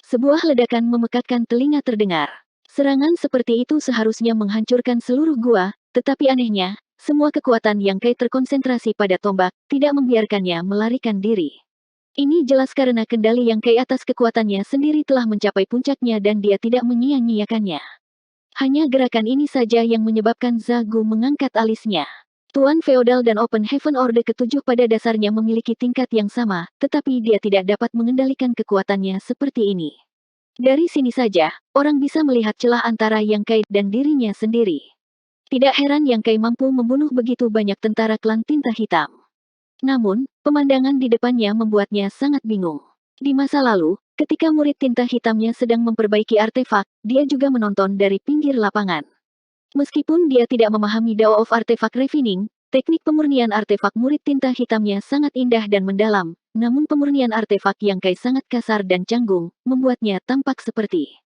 Sebuah ledakan memekakkan telinga terdengar. Serangan seperti itu seharusnya menghancurkan seluruh gua, tetapi anehnya, semua kekuatan Yang Kai terkonsentrasi pada tombak, tidak membiarkannya melarikan diri. Ini jelas karena kendali Yang Kai atas kekuatannya sendiri telah mencapai puncaknya dan dia tidak menyia-nyiakannya. Hanya gerakan ini saja yang menyebabkan Zagu mengangkat alisnya. Tuan Feodal dan Open Heaven Orde ke-7 pada dasarnya memiliki tingkat yang sama, tetapi dia tidak dapat mengendalikan kekuatannya seperti ini. Dari sini saja, orang bisa melihat celah antara Yang Kai dan dirinya sendiri. Tidak heran Yang Kai mampu membunuh begitu banyak tentara klan tinta hitam. Namun, pemandangan di depannya membuatnya sangat bingung. Di masa lalu, ketika murid tinta hitamnya sedang memperbaiki artefak, dia juga menonton dari pinggir lapangan. Meskipun dia tidak memahami Dao of Artifact Refining, teknik pemurnian artefak murid tinta hitamnya sangat indah dan mendalam, namun pemurnian artefak Yang Kai sangat kasar dan canggung, membuatnya tampak seperti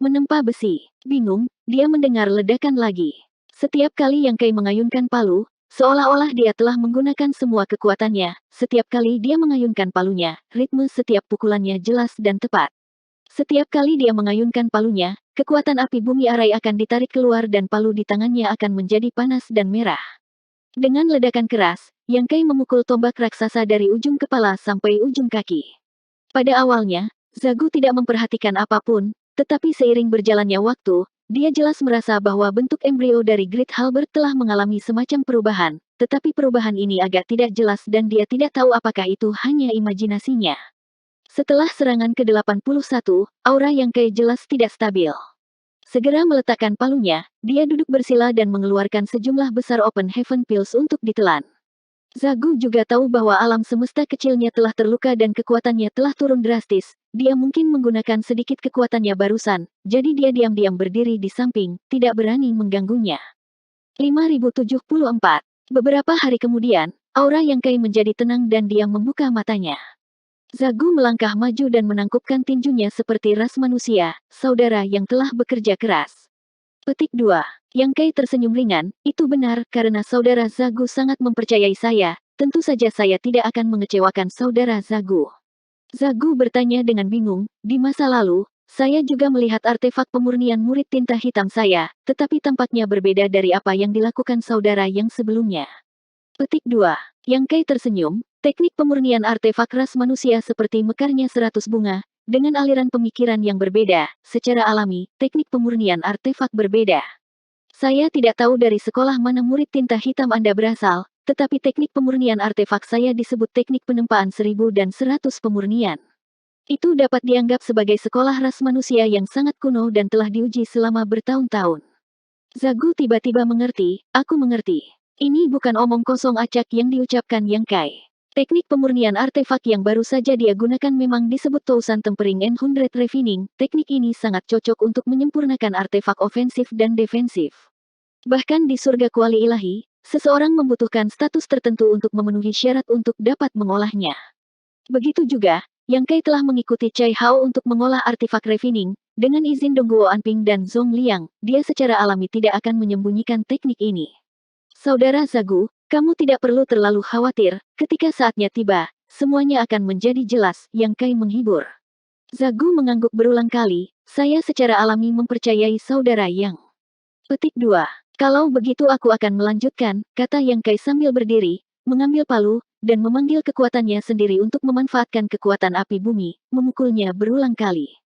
menempa besi. Bingung, dia mendengar ledakan lagi. Setiap kali Yang Kai mengayunkan palu, seolah-olah dia telah menggunakan semua kekuatannya. Setiap kali dia mengayunkan palunya, ritme setiap pukulannya jelas dan tepat. Setiap kali dia mengayunkan palunya, kekuatan api bumi arai akan ditarik keluar dan palu di tangannya akan menjadi panas dan merah. Dengan ledakan keras, Yang Kai memukul tombak raksasa dari ujung kepala sampai ujung kaki. Pada awalnya, Zagu tidak memperhatikan apapun, tetapi seiring berjalannya waktu, dia jelas merasa bahwa bentuk embrio dari Great Halberd telah mengalami semacam perubahan, tetapi perubahan ini agak tidak jelas dan dia tidak tahu apakah itu hanya imajinasinya. Setelah serangan ke-81, aura Yang Kai jelas tidak stabil. Segera meletakkan palunya, dia duduk bersila dan mengeluarkan sejumlah besar Open Heaven Pills untuk ditelan. Zagu juga tahu bahwa alam semesta kecilnya telah terluka dan kekuatannya telah turun drastis. Dia mungkin menggunakan sedikit kekuatannya barusan, jadi dia diam-diam berdiri di samping, tidak berani mengganggunya. 5074. Beberapa hari kemudian, aura Yang Kai menjadi tenang dan dia membuka matanya. Zagu melangkah maju dan menangkupkan tinjunya seperti ras manusia, saudara yang telah bekerja keras. Petik 2. Yang Kai tersenyum ringan, itu benar karena saudara Zagu sangat mempercayai saya, tentu saja saya tidak akan mengecewakan saudara Zagu. Zagu bertanya dengan bingung, di masa lalu, saya juga melihat artefak pemurnian murid tinta hitam saya, tetapi tampaknya berbeda dari apa yang dilakukan saudara yang sebelumnya. Petik 2. Yang Kai tersenyum, teknik pemurnian artefak ras manusia seperti mekarnya 100 bunga, dengan aliran pemikiran yang berbeda, secara alami, teknik pemurnian artefak berbeda. Saya tidak tahu dari sekolah mana murid tinta hitam Anda berasal, tetapi teknik pemurnian artefak saya disebut teknik penempaan 1000 dan 100 pemurnian. Itu dapat dianggap sebagai sekolah ras manusia yang sangat kuno dan telah diuji selama bertahun-tahun. Zagu tiba-tiba mengerti, aku mengerti. Ini bukan omong kosong acak yang diucapkan Yang Kai. Teknik pemurnian artefak yang baru saja dia gunakan memang disebut Tousan Tempering N100 Refining. Teknik ini sangat cocok untuk menyempurnakan artefak ofensif dan defensif. Bahkan di surga kuali ilahi, seseorang membutuhkan status tertentu untuk memenuhi syarat untuk dapat mengolahnya. Begitu juga, Yang Kai telah mengikuti Cai Hao untuk mengolah artefak refining. Dengan izin Dongguo Anping dan Zhong Liang, dia secara alami tidak akan menyembunyikan teknik ini. Saudara Zagu, kamu tidak perlu terlalu khawatir, ketika saatnya tiba, semuanya akan menjadi jelas, Yang Kai menghibur. Zagu mengangguk berulang kali, saya secara alami mempercayai saudara Yang. Petik 2. Kalau begitu aku akan melanjutkan, kata Yang Kai sambil berdiri, mengambil palu, dan memanggil kekuatannya sendiri untuk memanfaatkan kekuatan api bumi, memukulnya berulang kali.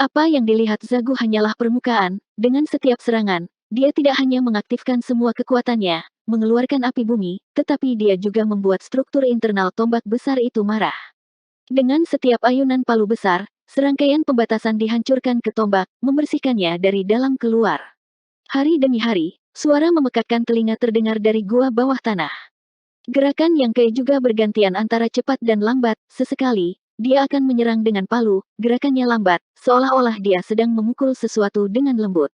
Apa yang dilihat Zagu hanyalah permukaan, dengan setiap serangan, dia tidak hanya mengaktifkan semua kekuatannya, mengeluarkan api bumi, tetapi dia juga membuat struktur internal tombak besar itu marah. Dengan setiap ayunan palu besar, serangkaian pembatasan dihancurkan ke tombak, membersihkannya dari dalam keluar. Hari demi hari, suara memekakkan telinga terdengar dari gua bawah tanah. Gerakan Yang Kai juga bergantian antara cepat dan lambat, sesekali, dia akan menyerang dengan palu, gerakannya lambat, seolah-olah dia sedang memukul sesuatu dengan lembut.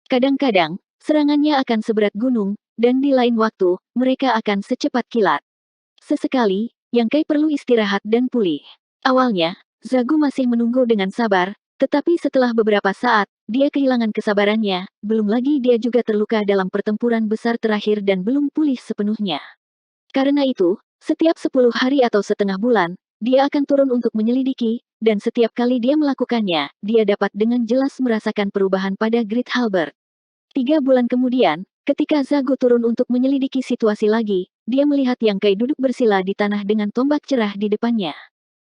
Kadang-kadang, serangannya akan seberat gunung, dan di lain waktu, mereka akan secepat kilat. Sesekali, Yang Kai perlu istirahat dan pulih. Awalnya, Zagu masih menunggu dengan sabar, tetapi setelah beberapa saat, dia kehilangan kesabarannya, belum lagi dia juga terluka dalam pertempuran besar terakhir dan belum pulih sepenuhnya. Karena itu, setiap 10 hari atau setengah bulan, dia akan turun untuk menyelidiki, dan setiap kali dia melakukannya, dia dapat dengan jelas merasakan perubahan pada Great Halberd. 3 bulan kemudian, ketika Zagu turun untuk menyelidiki situasi lagi, dia melihat Yang Kai duduk bersila di tanah dengan tombak cerah di depannya.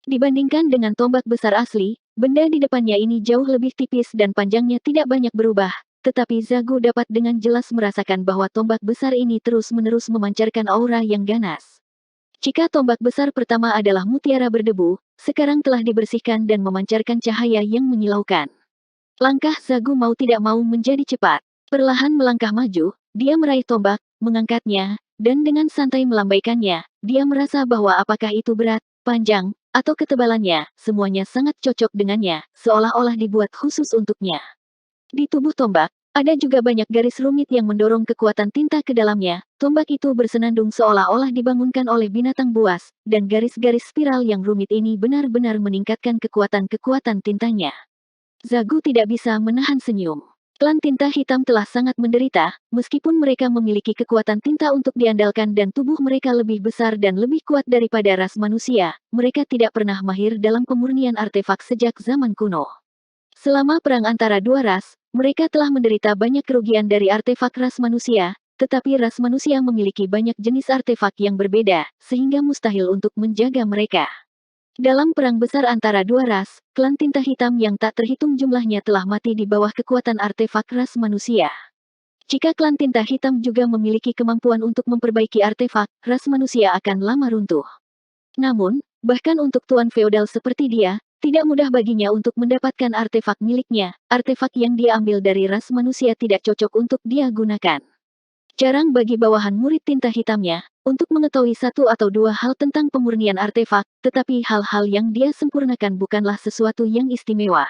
Dibandingkan dengan tombak besar asli, benda di depannya ini jauh lebih tipis dan panjangnya tidak banyak berubah, tetapi Zagu dapat dengan jelas merasakan bahwa tombak besar ini terus-menerus memancarkan aura yang ganas. Jika tombak besar pertama adalah mutiara berdebu, sekarang telah dibersihkan dan memancarkan cahaya yang menyilaukan. Langkah Zagu mau tidak mau menjadi cepat. Perlahan melangkah maju, dia meraih tombak, mengangkatnya, dan dengan santai melambaikannya. Dia merasa bahwa apakah itu berat, panjang, atau ketebalannya, semuanya sangat cocok dengannya, seolah-olah dibuat khusus untuknya. Di tubuh tombak, ada juga banyak garis rumit yang mendorong kekuatan tinta ke dalamnya. Tombak itu bersenandung seolah-olah dibangunkan oleh binatang buas, dan garis-garis spiral yang rumit ini benar-benar meningkatkan kekuatan-kekuatan tintanya. Zagu tidak bisa menahan senyum. Klan tinta hitam telah sangat menderita, meskipun mereka memiliki kekuatan tinta untuk diandalkan dan tubuh mereka lebih besar dan lebih kuat daripada ras manusia, mereka tidak pernah mahir dalam pemurnian artefak sejak zaman kuno. Selama perang antara dua ras, mereka telah menderita banyak kerugian dari artefak ras manusia, tetapi ras manusia memiliki banyak jenis artefak yang berbeda, sehingga mustahil untuk menjaga mereka. Dalam perang besar antara dua ras, klan tinta hitam yang tak terhitung jumlahnya telah mati di bawah kekuatan artefak ras manusia. Jika klan tinta hitam juga memiliki kemampuan untuk memperbaiki artefak, ras manusia akan lama runtuh. Namun, bahkan untuk tuan feodal seperti dia, tidak mudah baginya untuk mendapatkan artefak miliknya. Artefak yang dia ambil dari ras manusia tidak cocok untuk dia gunakan. Jarang bagi bawahan murid tinta hitamnya untuk mengetahui satu atau dua hal tentang pemurnian artefak, tetapi hal-hal yang dia sempurnakan bukanlah sesuatu yang istimewa.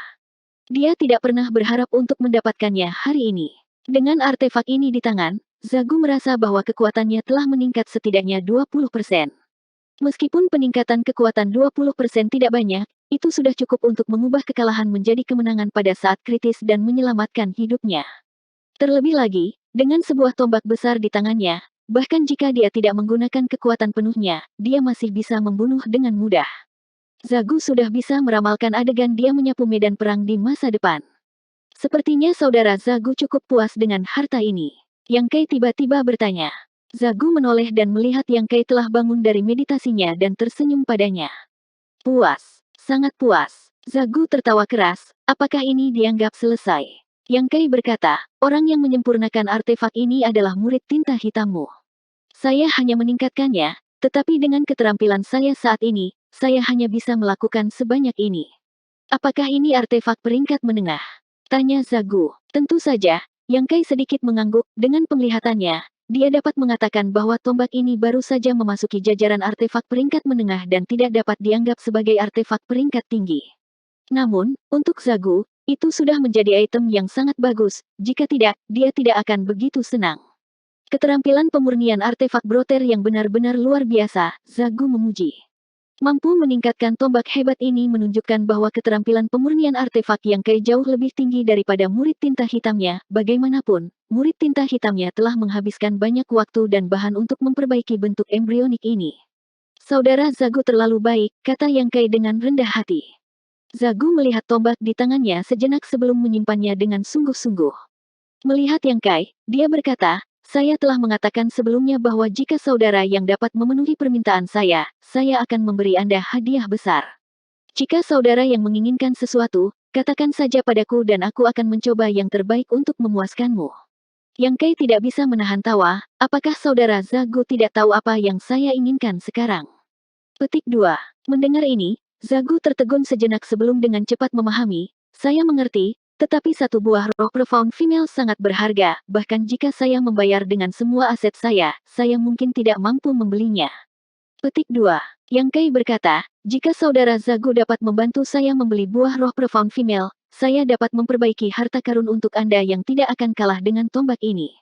Dia tidak pernah berharap untuk mendapatkannya hari ini. Dengan artefak ini di tangan, Zagu merasa bahwa kekuatannya telah meningkat setidaknya 20%. Meskipun peningkatan kekuatan 20% tidak banyak, itu sudah cukup untuk mengubah kekalahan menjadi kemenangan pada saat kritis dan menyelamatkan hidupnya. Terlebih lagi, dengan sebuah tombak besar di tangannya, bahkan jika dia tidak menggunakan kekuatan penuhnya, dia masih bisa membunuh dengan mudah. Zagu sudah bisa meramalkan adegan dia menyapu medan perang di masa depan. Sepertinya saudara Zagu cukup puas dengan harta ini. Yang Kei tiba-tiba bertanya. Zagu menoleh dan melihat Yang Kei telah bangun dari meditasinya dan tersenyum padanya. Puas, sangat puas. Zagu tertawa keras, apakah ini dianggap selesai? Yang Kei berkata, orang yang menyempurnakan artefak ini adalah murid tinta hitammu. Saya hanya meningkatkannya, tetapi dengan keterampilan saya saat ini, saya hanya bisa melakukan sebanyak ini. Apakah ini artefak peringkat menengah? Tanya Zagu. Tentu saja, Yang Kei sedikit mengangguk, dengan penglihatannya, dia dapat mengatakan bahwa tombak ini baru saja memasuki jajaran artefak peringkat menengah dan tidak dapat dianggap sebagai artefak peringkat tinggi. Namun, untuk Zagu, itu sudah menjadi item yang sangat bagus, jika tidak, dia tidak akan begitu senang. Keterampilan pemurnian artefak broter yang benar-benar luar biasa, Zagu memuji. Mampu meningkatkan tombak hebat ini menunjukkan bahwa keterampilan pemurnian artefak Yang Kei jauh lebih tinggi daripada murid tinta hitamnya. Bagaimanapun, murid tinta hitamnya telah menghabiskan banyak waktu dan bahan untuk memperbaiki bentuk embrionik ini. Saudara Zagu terlalu baik, kata Yang Kei dengan rendah hati. Zagu melihat tombak di tangannya sejenak sebelum menyimpannya dengan sungguh-sungguh. Melihat Yang Kei, dia berkata, saya telah mengatakan sebelumnya bahwa jika saudara yang dapat memenuhi permintaan saya akan memberi Anda hadiah besar. Jika saudara yang menginginkan sesuatu, katakan saja padaku dan aku akan mencoba yang terbaik untuk memuaskanmu. Yang Kei tidak bisa menahan tawa, apakah saudara Zagu tidak tahu apa yang saya inginkan sekarang? Petik 2. Mendengar ini, Zagu tertegun sejenak sebelum dengan cepat memahami, saya mengerti, tetapi satu buah roh profound female sangat berharga, bahkan jika saya membayar dengan semua aset saya mungkin tidak mampu membelinya. Petik 2. Yang Kei berkata, jika saudara Zagu dapat membantu saya membeli buah roh profound female, saya dapat memperbaiki harta karun untuk Anda yang tidak akan kalah dengan tombak ini.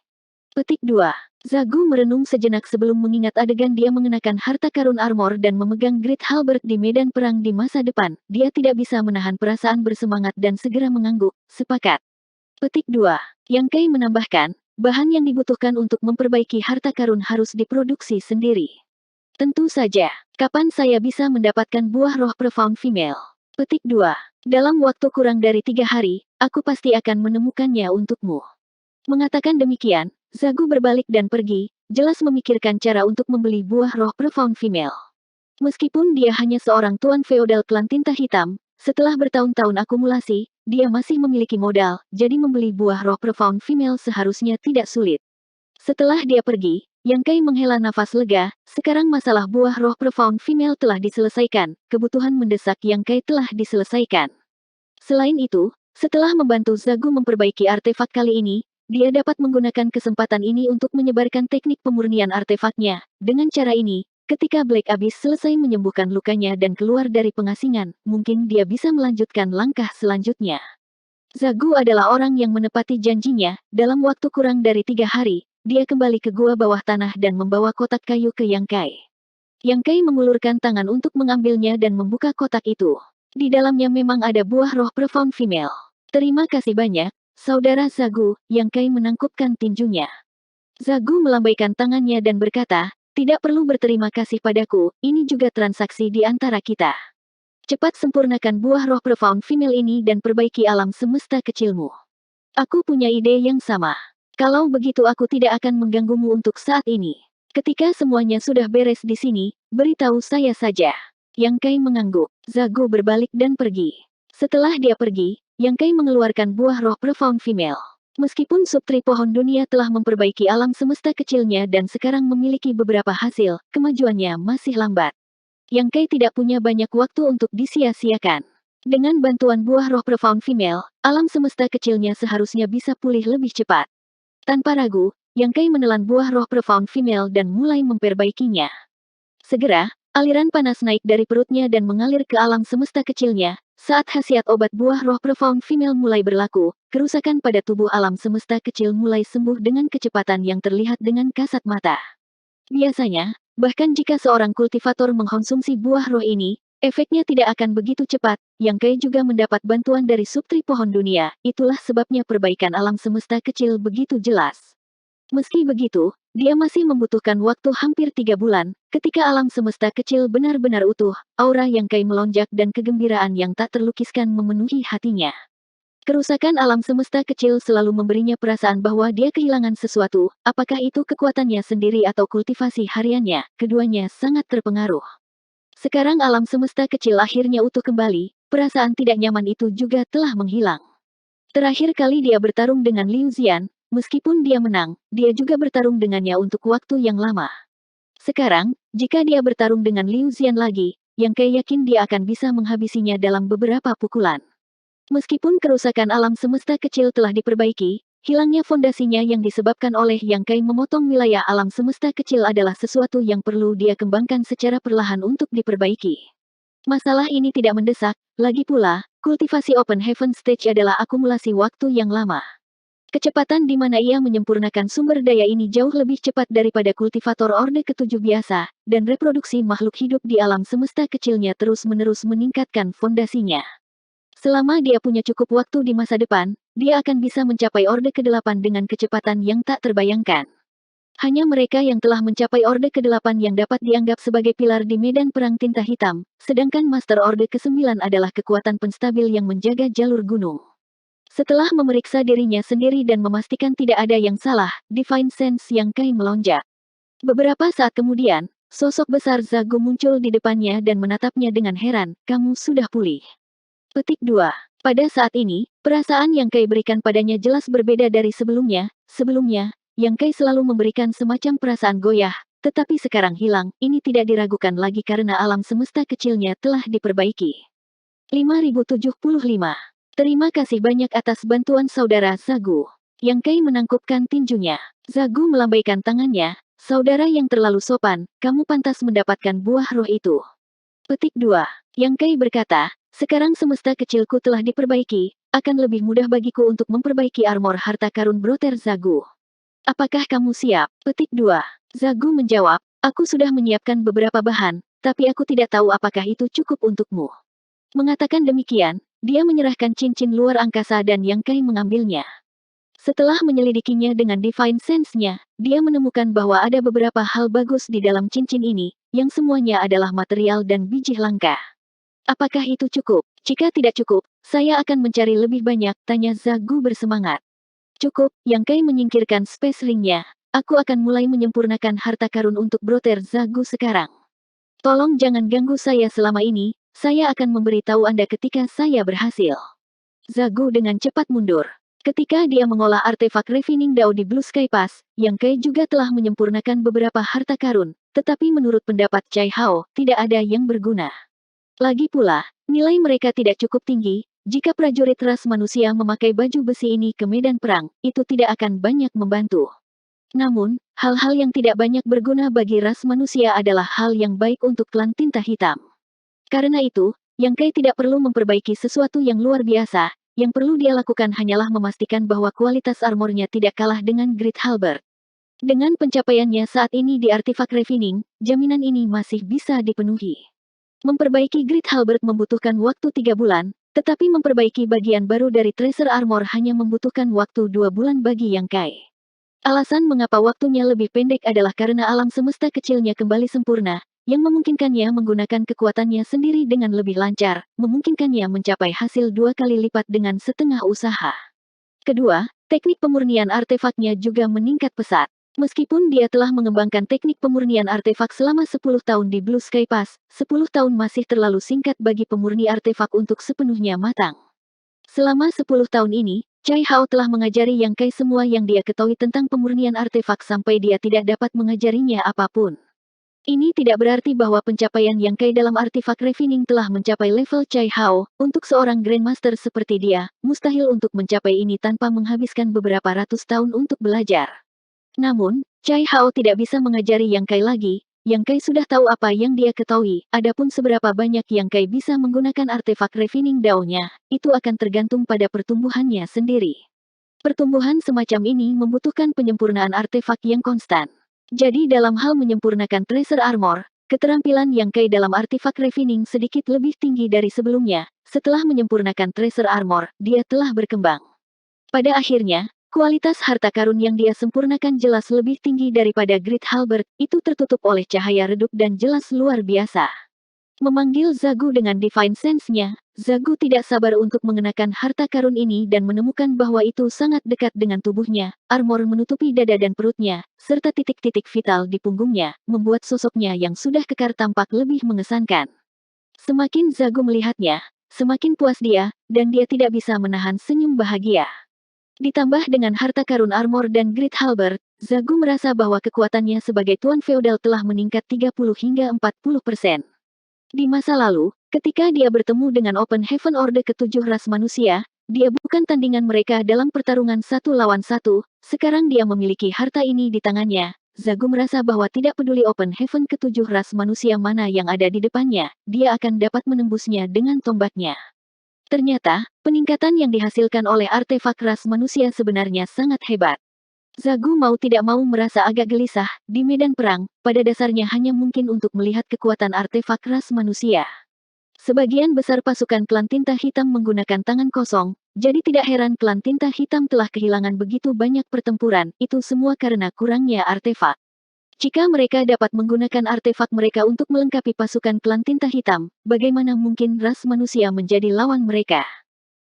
Petik 2. Zagu merenung sejenak sebelum mengingat adegan dia mengenakan harta karun armor dan memegang Great Halberd di medan perang di masa depan. Dia tidak bisa menahan perasaan bersemangat dan segera mengangguk, sepakat. Petik 2. Yang Kei menambahkan, bahan yang dibutuhkan untuk memperbaiki harta karun harus diproduksi sendiri. Tentu saja, kapan saya bisa mendapatkan buah roh profound female? Petik 2. Dalam waktu kurang dari 3 hari, aku pasti akan menemukannya untukmu. Mengatakan demikian, Zagu berbalik dan pergi, jelas memikirkan cara untuk membeli buah roh profound female. Meskipun dia hanya seorang tuan feodal klan tinta hitam, setelah bertahun-tahun akumulasi, dia masih memiliki modal, jadi membeli buah roh profound female seharusnya tidak sulit. Setelah dia pergi, Yang Kai menghela nafas lega, sekarang masalah buah roh profound female telah diselesaikan, kebutuhan mendesak Yang Kai telah diselesaikan. Selain itu, setelah membantu Zagu memperbaiki artefak kali ini, dia dapat menggunakan kesempatan ini untuk menyebarkan teknik pemurnian artefaknya. Dengan cara ini, ketika Black Abyss selesai menyembuhkan lukanya dan keluar dari pengasingan, mungkin dia bisa melanjutkan langkah selanjutnya. Zagu adalah orang yang menepati janjinya, dalam waktu kurang dari 3 hari, dia kembali ke gua bawah tanah dan membawa kotak kayu ke Yang Kai. Yang Kai mengulurkan tangan untuk mengambilnya dan membuka kotak itu. Di dalamnya memang ada buah roh profound female. Terima kasih banyak, Saudara Zagu, Yang Kai menangkupkan tinjunya. Zagu melambaikan tangannya dan berkata, tidak perlu berterima kasih padaku, ini juga transaksi di antara kita. Cepat sempurnakan buah roh profound female ini dan perbaiki alam semesta kecilmu. Aku punya ide yang sama. Kalau begitu aku tidak akan mengganggumu untuk saat ini. Ketika semuanya sudah beres di sini, beritahu saya saja. Yang Kai mengangguk. Zagu berbalik dan pergi. Setelah dia pergi, Yang Kai mengeluarkan buah roh profound female. Meskipun subtri pohon dunia telah memperbaiki alam semesta kecilnya dan sekarang memiliki beberapa hasil, kemajuannya masih lambat. Yang Kai tidak punya banyak waktu untuk disia-siakan. Dengan bantuan buah roh profound female, alam semesta kecilnya seharusnya bisa pulih lebih cepat. Tanpa ragu, Yang Kai menelan buah roh profound female dan mulai memperbaikinya. Segera, aliran panas naik dari perutnya dan mengalir ke alam semesta kecilnya. Saat khasiat obat buah roh profound female mulai berlaku, kerusakan pada tubuh alam semesta kecil mulai sembuh dengan kecepatan yang terlihat dengan kasat mata. Biasanya, bahkan jika seorang kultivator mengkonsumsi buah roh ini, efeknya tidak akan begitu cepat. Yang Kai juga mendapat bantuan dari subtri pohon dunia, itulah sebabnya perbaikan alam semesta kecil begitu jelas. Meski begitu, dia masih membutuhkan waktu hampir 3 bulan, ketika alam semesta kecil benar-benar utuh, aura Yang Kai melonjak dan kegembiraan yang tak terlukiskan memenuhi hatinya. Kerusakan alam semesta kecil selalu memberinya perasaan bahwa dia kehilangan sesuatu, apakah itu kekuatannya sendiri atau kultivasi hariannya, keduanya sangat terpengaruh. Sekarang alam semesta kecil akhirnya utuh kembali, perasaan tidak nyaman itu juga telah menghilang. Terakhir kali dia bertarung dengan Liu Xian, meskipun dia menang, dia juga bertarung dengannya untuk waktu yang lama. Sekarang, jika dia bertarung dengan Liu Xian lagi, Yang Kai yakin dia akan bisa menghabisinya dalam beberapa pukulan. Meskipun kerusakan alam semesta kecil telah diperbaiki, hilangnya fondasinya yang disebabkan oleh Yang Kai memotong wilayah alam semesta kecil adalah sesuatu yang perlu dia kembangkan secara perlahan untuk diperbaiki. Masalah ini tidak mendesak, lagi pula, kultivasi Open Heaven Stage adalah akumulasi waktu yang lama. Kecepatan di mana ia menyempurnakan sumber daya ini jauh lebih cepat daripada kultivator Orde ke-7 biasa, dan reproduksi makhluk hidup di alam semesta kecilnya terus-menerus meningkatkan fondasinya. Selama dia punya cukup waktu di masa depan, dia akan bisa mencapai Orde ke-8 dengan kecepatan yang tak terbayangkan. Hanya mereka yang telah mencapai Orde ke-8 yang dapat dianggap sebagai pilar di medan perang tinta hitam, sedangkan Master Orde ke-9 adalah kekuatan penstabil yang menjaga jalur gunung. Setelah memeriksa dirinya sendiri dan memastikan tidak ada yang salah, Divine Sense Yang Kai melonjak. Beberapa saat kemudian, sosok besar Zagu muncul di depannya dan menatapnya dengan heran, kamu sudah pulih. Petik 2. Pada saat ini, perasaan Yang Kai berikan padanya jelas berbeda dari sebelumnya. Sebelumnya, Yang Kai selalu memberikan semacam perasaan goyah, tetapi sekarang hilang, ini tidak diragukan lagi karena alam semesta kecilnya telah diperbaiki. 5075. Terima kasih banyak atas bantuan Saudara Zagu. Yang Kai menangkupkan tinjunya. Zagu melambaikan tangannya, saudara yang terlalu sopan, kamu pantas mendapatkan buah roh itu. Petik 2. Yang Kai berkata, sekarang semesta kecilku telah diperbaiki, akan lebih mudah bagiku untuk memperbaiki armor harta karun Brother Zagu. Apakah kamu siap? Petik 2. Zagu menjawab, aku sudah menyiapkan beberapa bahan, tapi aku tidak tahu apakah itu cukup untukmu. Mengatakan demikian, dia menyerahkan cincin luar angkasa dan Yang Kai mengambilnya. Setelah menyelidikinya dengan Divine Sense-nya, dia menemukan bahwa ada beberapa hal bagus di dalam cincin ini, yang semuanya adalah material dan biji langka. Apakah itu cukup? Jika tidak cukup, saya akan mencari lebih banyak, tanya Zagu bersemangat. Cukup, Yang Kai menyingkirkan space ring-nya. Aku akan mulai menyempurnakan harta karun untuk Brother Zagu sekarang. Tolong jangan ganggu saya selama ini, saya akan memberitahu Anda ketika saya berhasil. Zagu dengan cepat mundur. Ketika dia mengolah artefak Refining Dao di Blue Sky Pass, Yang Kai juga telah menyempurnakan beberapa harta karun, tetapi menurut pendapat Chai Hao, tidak ada yang berguna. Lagi pula, nilai mereka tidak cukup tinggi. Jika prajurit ras manusia memakai baju besi ini ke medan perang, itu tidak akan banyak membantu. Namun, hal-hal yang tidak banyak berguna bagi ras manusia adalah hal yang baik untuk klan tinta hitam. Karena itu, Yang Kai tidak perlu memperbaiki sesuatu yang luar biasa. Yang perlu dia lakukan hanyalah memastikan bahwa kualitas armornya tidak kalah dengan Great Halberd. Dengan pencapaiannya saat ini di artefak Refining, jaminan ini masih bisa dipenuhi. Memperbaiki Great Halberd membutuhkan waktu 3 bulan, tetapi memperbaiki bagian baru dari Tracer Armor hanya membutuhkan waktu 2 bulan bagi Yang Kai. Alasan mengapa waktunya lebih pendek adalah karena alam semesta kecilnya kembali sempurna, yang memungkinkannya menggunakan kekuatannya sendiri dengan lebih lancar, memungkinkannya mencapai hasil 2 kali lipat dengan setengah usaha. Kedua, teknik pemurnian artefaknya juga meningkat pesat. Meskipun dia telah mengembangkan teknik pemurnian artefak selama 10 tahun di Blue Sky Pass, 10 tahun masih terlalu singkat bagi pemurni artefak untuk sepenuhnya matang. Selama 10 tahun ini, Chai Hao telah mengajari Yang Kai semua yang dia ketahui tentang pemurnian artefak sampai dia tidak dapat mengajarinya apapun. Ini tidak berarti bahwa pencapaian Yang Kai dalam artefak Refining telah mencapai level Chai Hao. Untuk seorang Grandmaster seperti dia, mustahil untuk mencapai ini tanpa menghabiskan beberapa ratus tahun untuk belajar. Namun, Chai Hao tidak bisa mengajari Yang Kai lagi. Yang Kai sudah tahu apa yang dia ketahui, adapun seberapa banyak Yang Kai bisa menggunakan artefak Refining Dao-nya, itu akan tergantung pada pertumbuhannya sendiri. Pertumbuhan semacam ini membutuhkan penyempurnaan artefak yang konstan. Jadi dalam hal menyempurnakan Tracer Armor, keterampilan Yang Kai dalam artefak Refining sedikit lebih tinggi dari sebelumnya. Setelah menyempurnakan Tracer Armor, dia telah berkembang. Pada akhirnya, kualitas harta karun yang dia sempurnakan jelas lebih tinggi daripada Great Halberd, itu tertutup oleh cahaya redup dan jelas luar biasa. Memanggil Zagu dengan Divine Sense-nya, Zagu tidak sabar untuk mengenakan harta karun ini dan menemukan bahwa itu sangat dekat dengan tubuhnya. Armor menutupi dada dan perutnya, serta titik-titik vital di punggungnya, membuat sosoknya yang sudah kekar tampak lebih mengesankan. Semakin Zagu melihatnya, semakin puas dia, dan dia tidak bisa menahan senyum bahagia. Ditambah dengan harta karun armor dan Great Halberd, Zagu merasa bahwa kekuatannya sebagai tuan feodal telah meningkat 30 hingga 40%. Di masa lalu, ketika dia bertemu dengan Open Heaven Order ke-7 ras manusia, dia bukan tandingan mereka dalam pertarungan 1 lawan 1, sekarang dia memiliki harta ini di tangannya. Zagu merasa bahwa tidak peduli Open Heaven ke-7 ras manusia mana yang ada di depannya, dia akan dapat menembusnya dengan tombaknya. Ternyata, peningkatan yang dihasilkan oleh artefak ras manusia sebenarnya sangat hebat. Zagu mau tidak mau merasa agak gelisah, di medan perang, pada dasarnya hanya mungkin untuk melihat kekuatan artefak ras manusia. Sebagian besar pasukan klan tinta hitam menggunakan tangan kosong, jadi tidak heran klan tinta hitam telah kehilangan begitu banyak pertempuran, itu semua karena kurangnya artefak. Jika mereka dapat menggunakan artefak mereka untuk melengkapi pasukan klan tinta hitam, bagaimana mungkin ras manusia menjadi lawan mereka?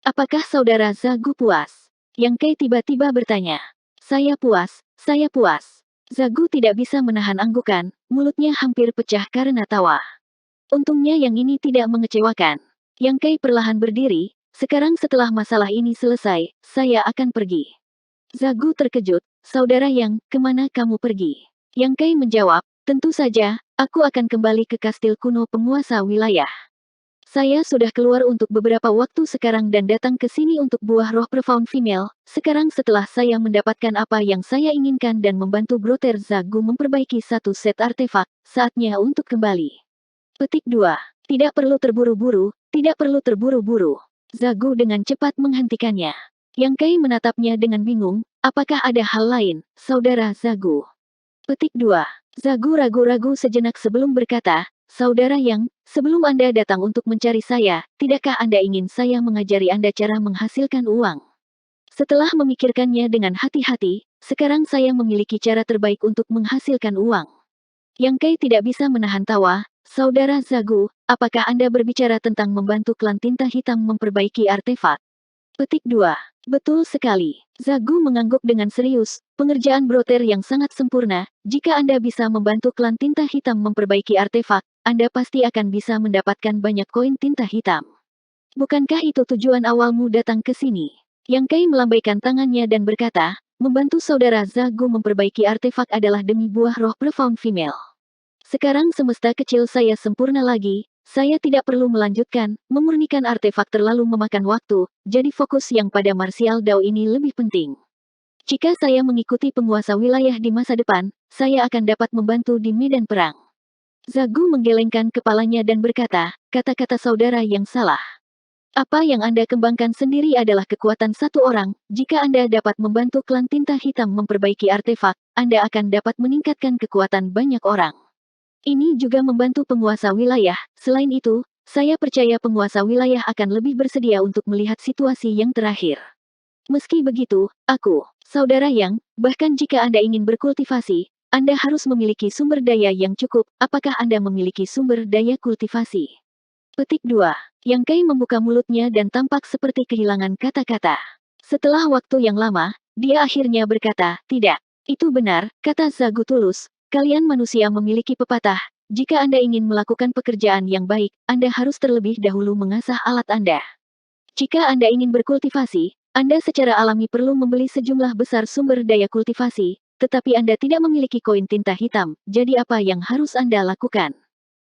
Apakah saudara Zagu puas? Yang Kai tiba-tiba bertanya. Saya puas, saya puas. Zagu tidak bisa menahan anggukan, mulutnya hampir pecah karena tawa. Untungnya yang ini tidak mengecewakan. Yang Kai perlahan berdiri, sekarang setelah masalah ini selesai, saya akan pergi. Zagu terkejut, saudara Yang, kemana kamu pergi? Yang Kai menjawab, tentu saja, aku akan kembali ke kastil kuno penguasa wilayah. Saya sudah keluar untuk beberapa waktu sekarang dan datang ke sini untuk buah roh profound female. Sekarang setelah saya mendapatkan apa yang saya inginkan dan membantu Brother Zagu memperbaiki satu set artefak, saatnya untuk kembali. Petik 2. Tidak perlu terburu-buru, tidak perlu terburu-buru. Zagu dengan cepat menghentikannya. Yang Kai menatapnya dengan bingung, apakah ada hal lain, saudara Zagu? Petik 2. Zagu ragu-ragu sejenak sebelum berkata, saudara Yang, sebelum Anda datang untuk mencari saya, tidakkah Anda ingin saya mengajari Anda cara menghasilkan uang? Setelah memikirkannya dengan hati-hati, sekarang saya memiliki cara terbaik untuk menghasilkan uang. Yang Kai tidak bisa menahan tawa, saudara Zagu, apakah Anda berbicara tentang membantu klan tinta hitam memperbaiki artefak? Petik 2. Betul sekali. Zagu mengangguk dengan serius, pengerjaan Brother yang sangat sempurna. Jika Anda bisa membantu klan tinta hitam memperbaiki artefak, Anda pasti akan bisa mendapatkan banyak koin tinta hitam. Bukankah itu tujuan awalmu datang ke sini? Yang Kai melambaikan tangannya dan berkata, membantu saudara Zagu memperbaiki artefak adalah demi buah roh profound female. Sekarang semesta kecil saya sempurna lagi, saya tidak perlu melanjutkan, memurnikan artefak terlalu memakan waktu, jadi fokus yang pada martial Dao ini lebih penting. Jika saya mengikuti penguasa wilayah di masa depan, saya akan dapat membantu di medan perang. Zagu menggelengkan kepalanya dan berkata, kata-kata saudara yang salah. Apa yang Anda kembangkan sendiri adalah kekuatan satu orang, jika Anda dapat membantu klan tinta hitam memperbaiki artefak, Anda akan dapat meningkatkan kekuatan banyak orang. Ini juga membantu penguasa wilayah, selain itu, saya percaya penguasa wilayah akan lebih bersedia untuk melihat situasi yang terakhir. Meski begitu, aku, saudara Yang, bahkan jika Anda ingin berkultivasi, Anda harus memiliki sumber daya yang cukup, apakah Anda memiliki sumber daya kultivasi? Petik 2. Yang Kai membuka mulutnya dan tampak seperti kehilangan kata-kata. Setelah waktu yang lama, dia akhirnya berkata, tidak. Itu benar, kata Zagu tulus. Kalian manusia memiliki pepatah, jika Anda ingin melakukan pekerjaan yang baik, Anda harus terlebih dahulu mengasah alat Anda. Jika Anda ingin berkultivasi, Anda secara alami perlu membeli sejumlah besar sumber daya kultivasi, tetapi Anda tidak memiliki koin tinta hitam, jadi apa yang harus Anda lakukan?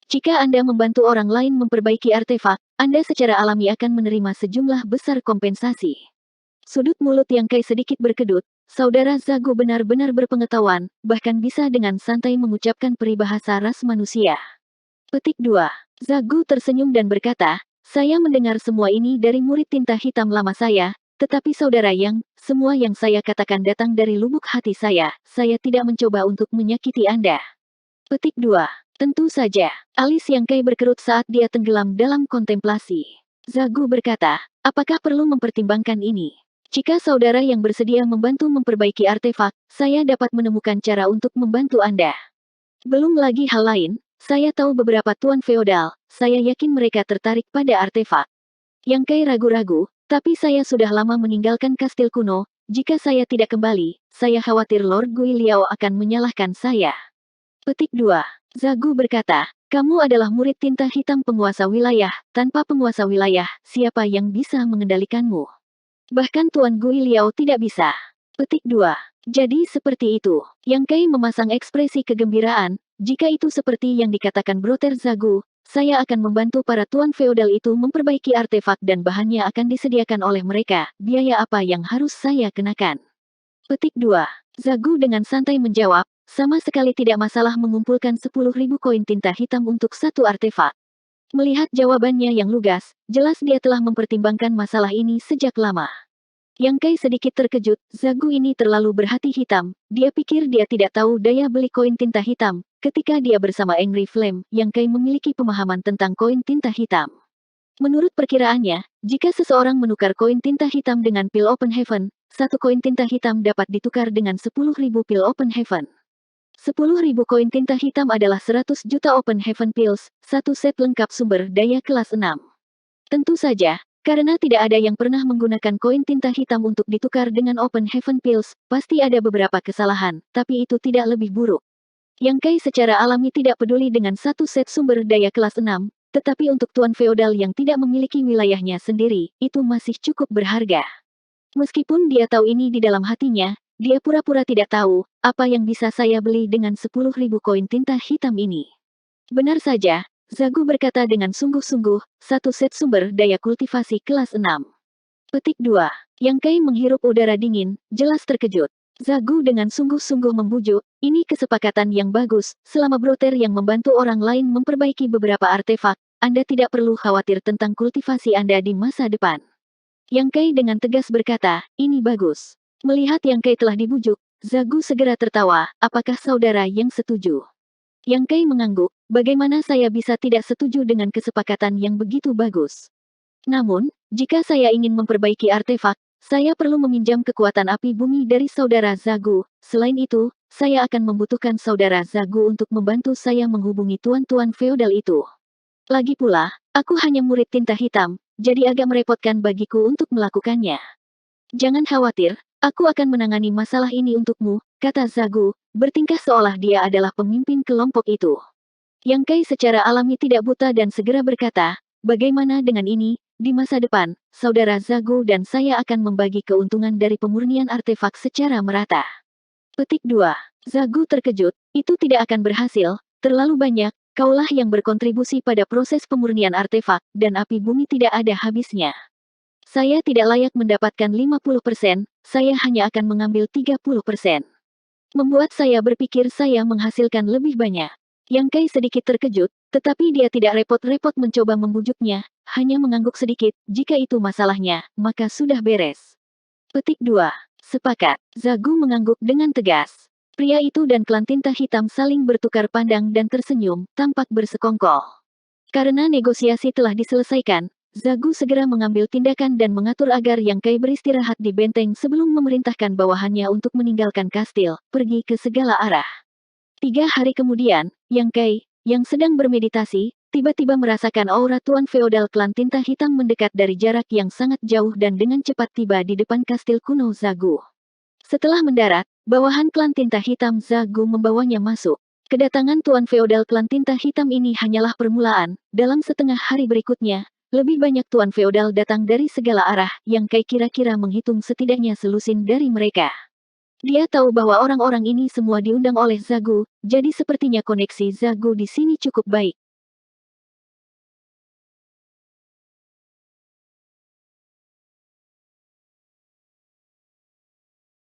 Jika Anda membantu orang lain memperbaiki artefak, Anda secara alami akan menerima sejumlah besar kompensasi. Sudut mulut Yang Kai sedikit berkedut, saudara Zagu benar-benar berpengetahuan, bahkan bisa dengan santai mengucapkan peribahasa ras manusia. Petik 2. Zagu tersenyum dan berkata, saya mendengar semua ini dari murid tinta hitam lama saya, tetapi saudara Yang, semua yang saya katakan datang dari lubuk hati saya tidak mencoba untuk menyakiti Anda. Petik 2. Tentu saja, alis Yang Kai berkerut saat dia tenggelam dalam kontemplasi. Zagu berkata, apakah perlu mempertimbangkan ini? Jika saudara yang bersedia membantu memperbaiki artefak, saya dapat menemukan cara untuk membantu Anda. Belum lagi hal lain, saya tahu beberapa tuan feodal, saya yakin mereka tertarik pada artefak. Yang Kai ragu-ragu, tapi saya sudah lama meninggalkan kastil kuno, jika saya tidak kembali, saya khawatir Lord Gui Liao akan menyalahkan saya. Petik 2. Zagu berkata, kamu adalah murid tinta hitam penguasa wilayah, tanpa penguasa wilayah, siapa yang bisa mengendalikanmu? Bahkan Tuan Gui Liao tidak bisa. Petik 2. Jadi seperti itu. Yang Kai memasang ekspresi kegembiraan, jika itu seperti yang dikatakan Brother Zagu, saya akan membantu para tuan feodal itu memperbaiki artefak dan bahannya akan disediakan oleh mereka, biaya apa yang harus saya kenakan? Petik 2. Zagu dengan santai menjawab, sama sekali tidak masalah mengumpulkan 10.000 koin tinta hitam untuk satu artefak. Melihat jawabannya yang lugas, jelas dia telah mempertimbangkan masalah ini sejak lama. Yang Kai sedikit terkejut, Zagu ini terlalu berhati hitam, dia pikir dia tidak tahu daya beli koin tinta hitam. Ketika dia bersama Angry Flame, Yang Kai memiliki pemahaman tentang koin tinta hitam. Menurut perkiraannya, jika seseorang menukar koin tinta hitam dengan pil Open Heaven, satu koin tinta hitam dapat ditukar dengan 10.000 pil Open Heaven. 10.000 koin tinta hitam adalah 100 juta Open Heaven Pills, satu set lengkap sumber daya kelas 6. Tentu saja, karena tidak ada yang pernah menggunakan koin tinta hitam untuk ditukar dengan Open Heaven Pills, pasti ada beberapa kesalahan, tapi itu tidak lebih buruk. Yang Kai secara alami tidak peduli dengan satu set sumber daya kelas 6, tetapi untuk tuan feodal yang tidak memiliki wilayahnya sendiri, itu masih cukup berharga. Meskipun dia tahu ini di dalam hatinya, dia pura-pura tidak tahu, apa yang bisa saya beli dengan 10.000 koin tinta hitam ini. Benar saja, Zagu berkata dengan sungguh-sungguh, satu set sumber daya kultivasi kelas 6. Petik 2. Yang Kai menghirup udara dingin, jelas terkejut. Zagu dengan sungguh-sungguh membujuk, ini kesepakatan yang bagus, selama Brother yang membantu orang lain memperbaiki beberapa artefak, Anda tidak perlu khawatir tentang kultivasi Anda di masa depan. Yang Kai dengan tegas berkata, ini bagus. Melihat Yang Kai telah dibujuk, Zagu segera tertawa, apakah saudara yang setuju? Yang Kai mengangguk, bagaimana saya bisa tidak setuju dengan kesepakatan yang begitu bagus? Namun, jika saya ingin memperbaiki artefak, saya perlu meminjam kekuatan api bumi dari saudara Zagu. Selain itu, saya akan membutuhkan saudara Zagu untuk membantu saya menghubungi tuan-tuan feodal itu. Lagi pula, aku hanya murid tinta hitam, jadi agak merepotkan bagiku untuk melakukannya. Jangan khawatir, aku akan menangani masalah ini untukmu, kata Zagu, bertingkah seolah dia adalah pemimpin kelompok itu. Yang Kai secara alami tidak buta dan segera berkata, bagaimana dengan ini, di masa depan, saudara Zagu dan saya akan membagi keuntungan dari pemurnian artefak secara merata. Petik 2. Zagu terkejut, itu tidak akan berhasil, terlalu banyak, kaulah yang berkontribusi pada proses pemurnian artefak, dan api bumi tidak ada habisnya. Saya tidak layak mendapatkan 50%, saya hanya akan mengambil 30%. Membuat saya berpikir saya menghasilkan lebih banyak. Yang Kai sedikit terkejut, tetapi dia tidak repot-repot mencoba membujuknya, hanya mengangguk sedikit, jika itu masalahnya, maka sudah beres. Petik 2. Sepakat. Zagu mengangguk dengan tegas. Pria itu dan klan tinta hitam saling bertukar pandang dan tersenyum, tampak bersekongkol. Karena negosiasi telah diselesaikan, Zagu segera mengambil tindakan dan mengatur agar Yang Kai beristirahat di benteng sebelum memerintahkan bawahannya untuk meninggalkan kastil, pergi ke segala arah. 3 hari kemudian, Yang Kai, yang sedang bermeditasi, tiba-tiba merasakan aura Tuan Feodal klan tinta hitam mendekat dari jarak yang sangat jauh dan dengan cepat tiba di depan kastil kuno Zagu. Setelah mendarat, bawahan klan tinta hitam Zagu membawanya masuk. Kedatangan Tuan Feodal klan tinta hitam ini hanyalah permulaan, dalam setengah hari berikutnya, lebih banyak Tuan Feodal datang dari segala arah, Yang Kai kira-kira menghitung setidaknya selusin dari mereka. Dia tahu bahwa orang-orang ini semua diundang oleh Zagu, jadi sepertinya koneksi Zagu di sini cukup baik.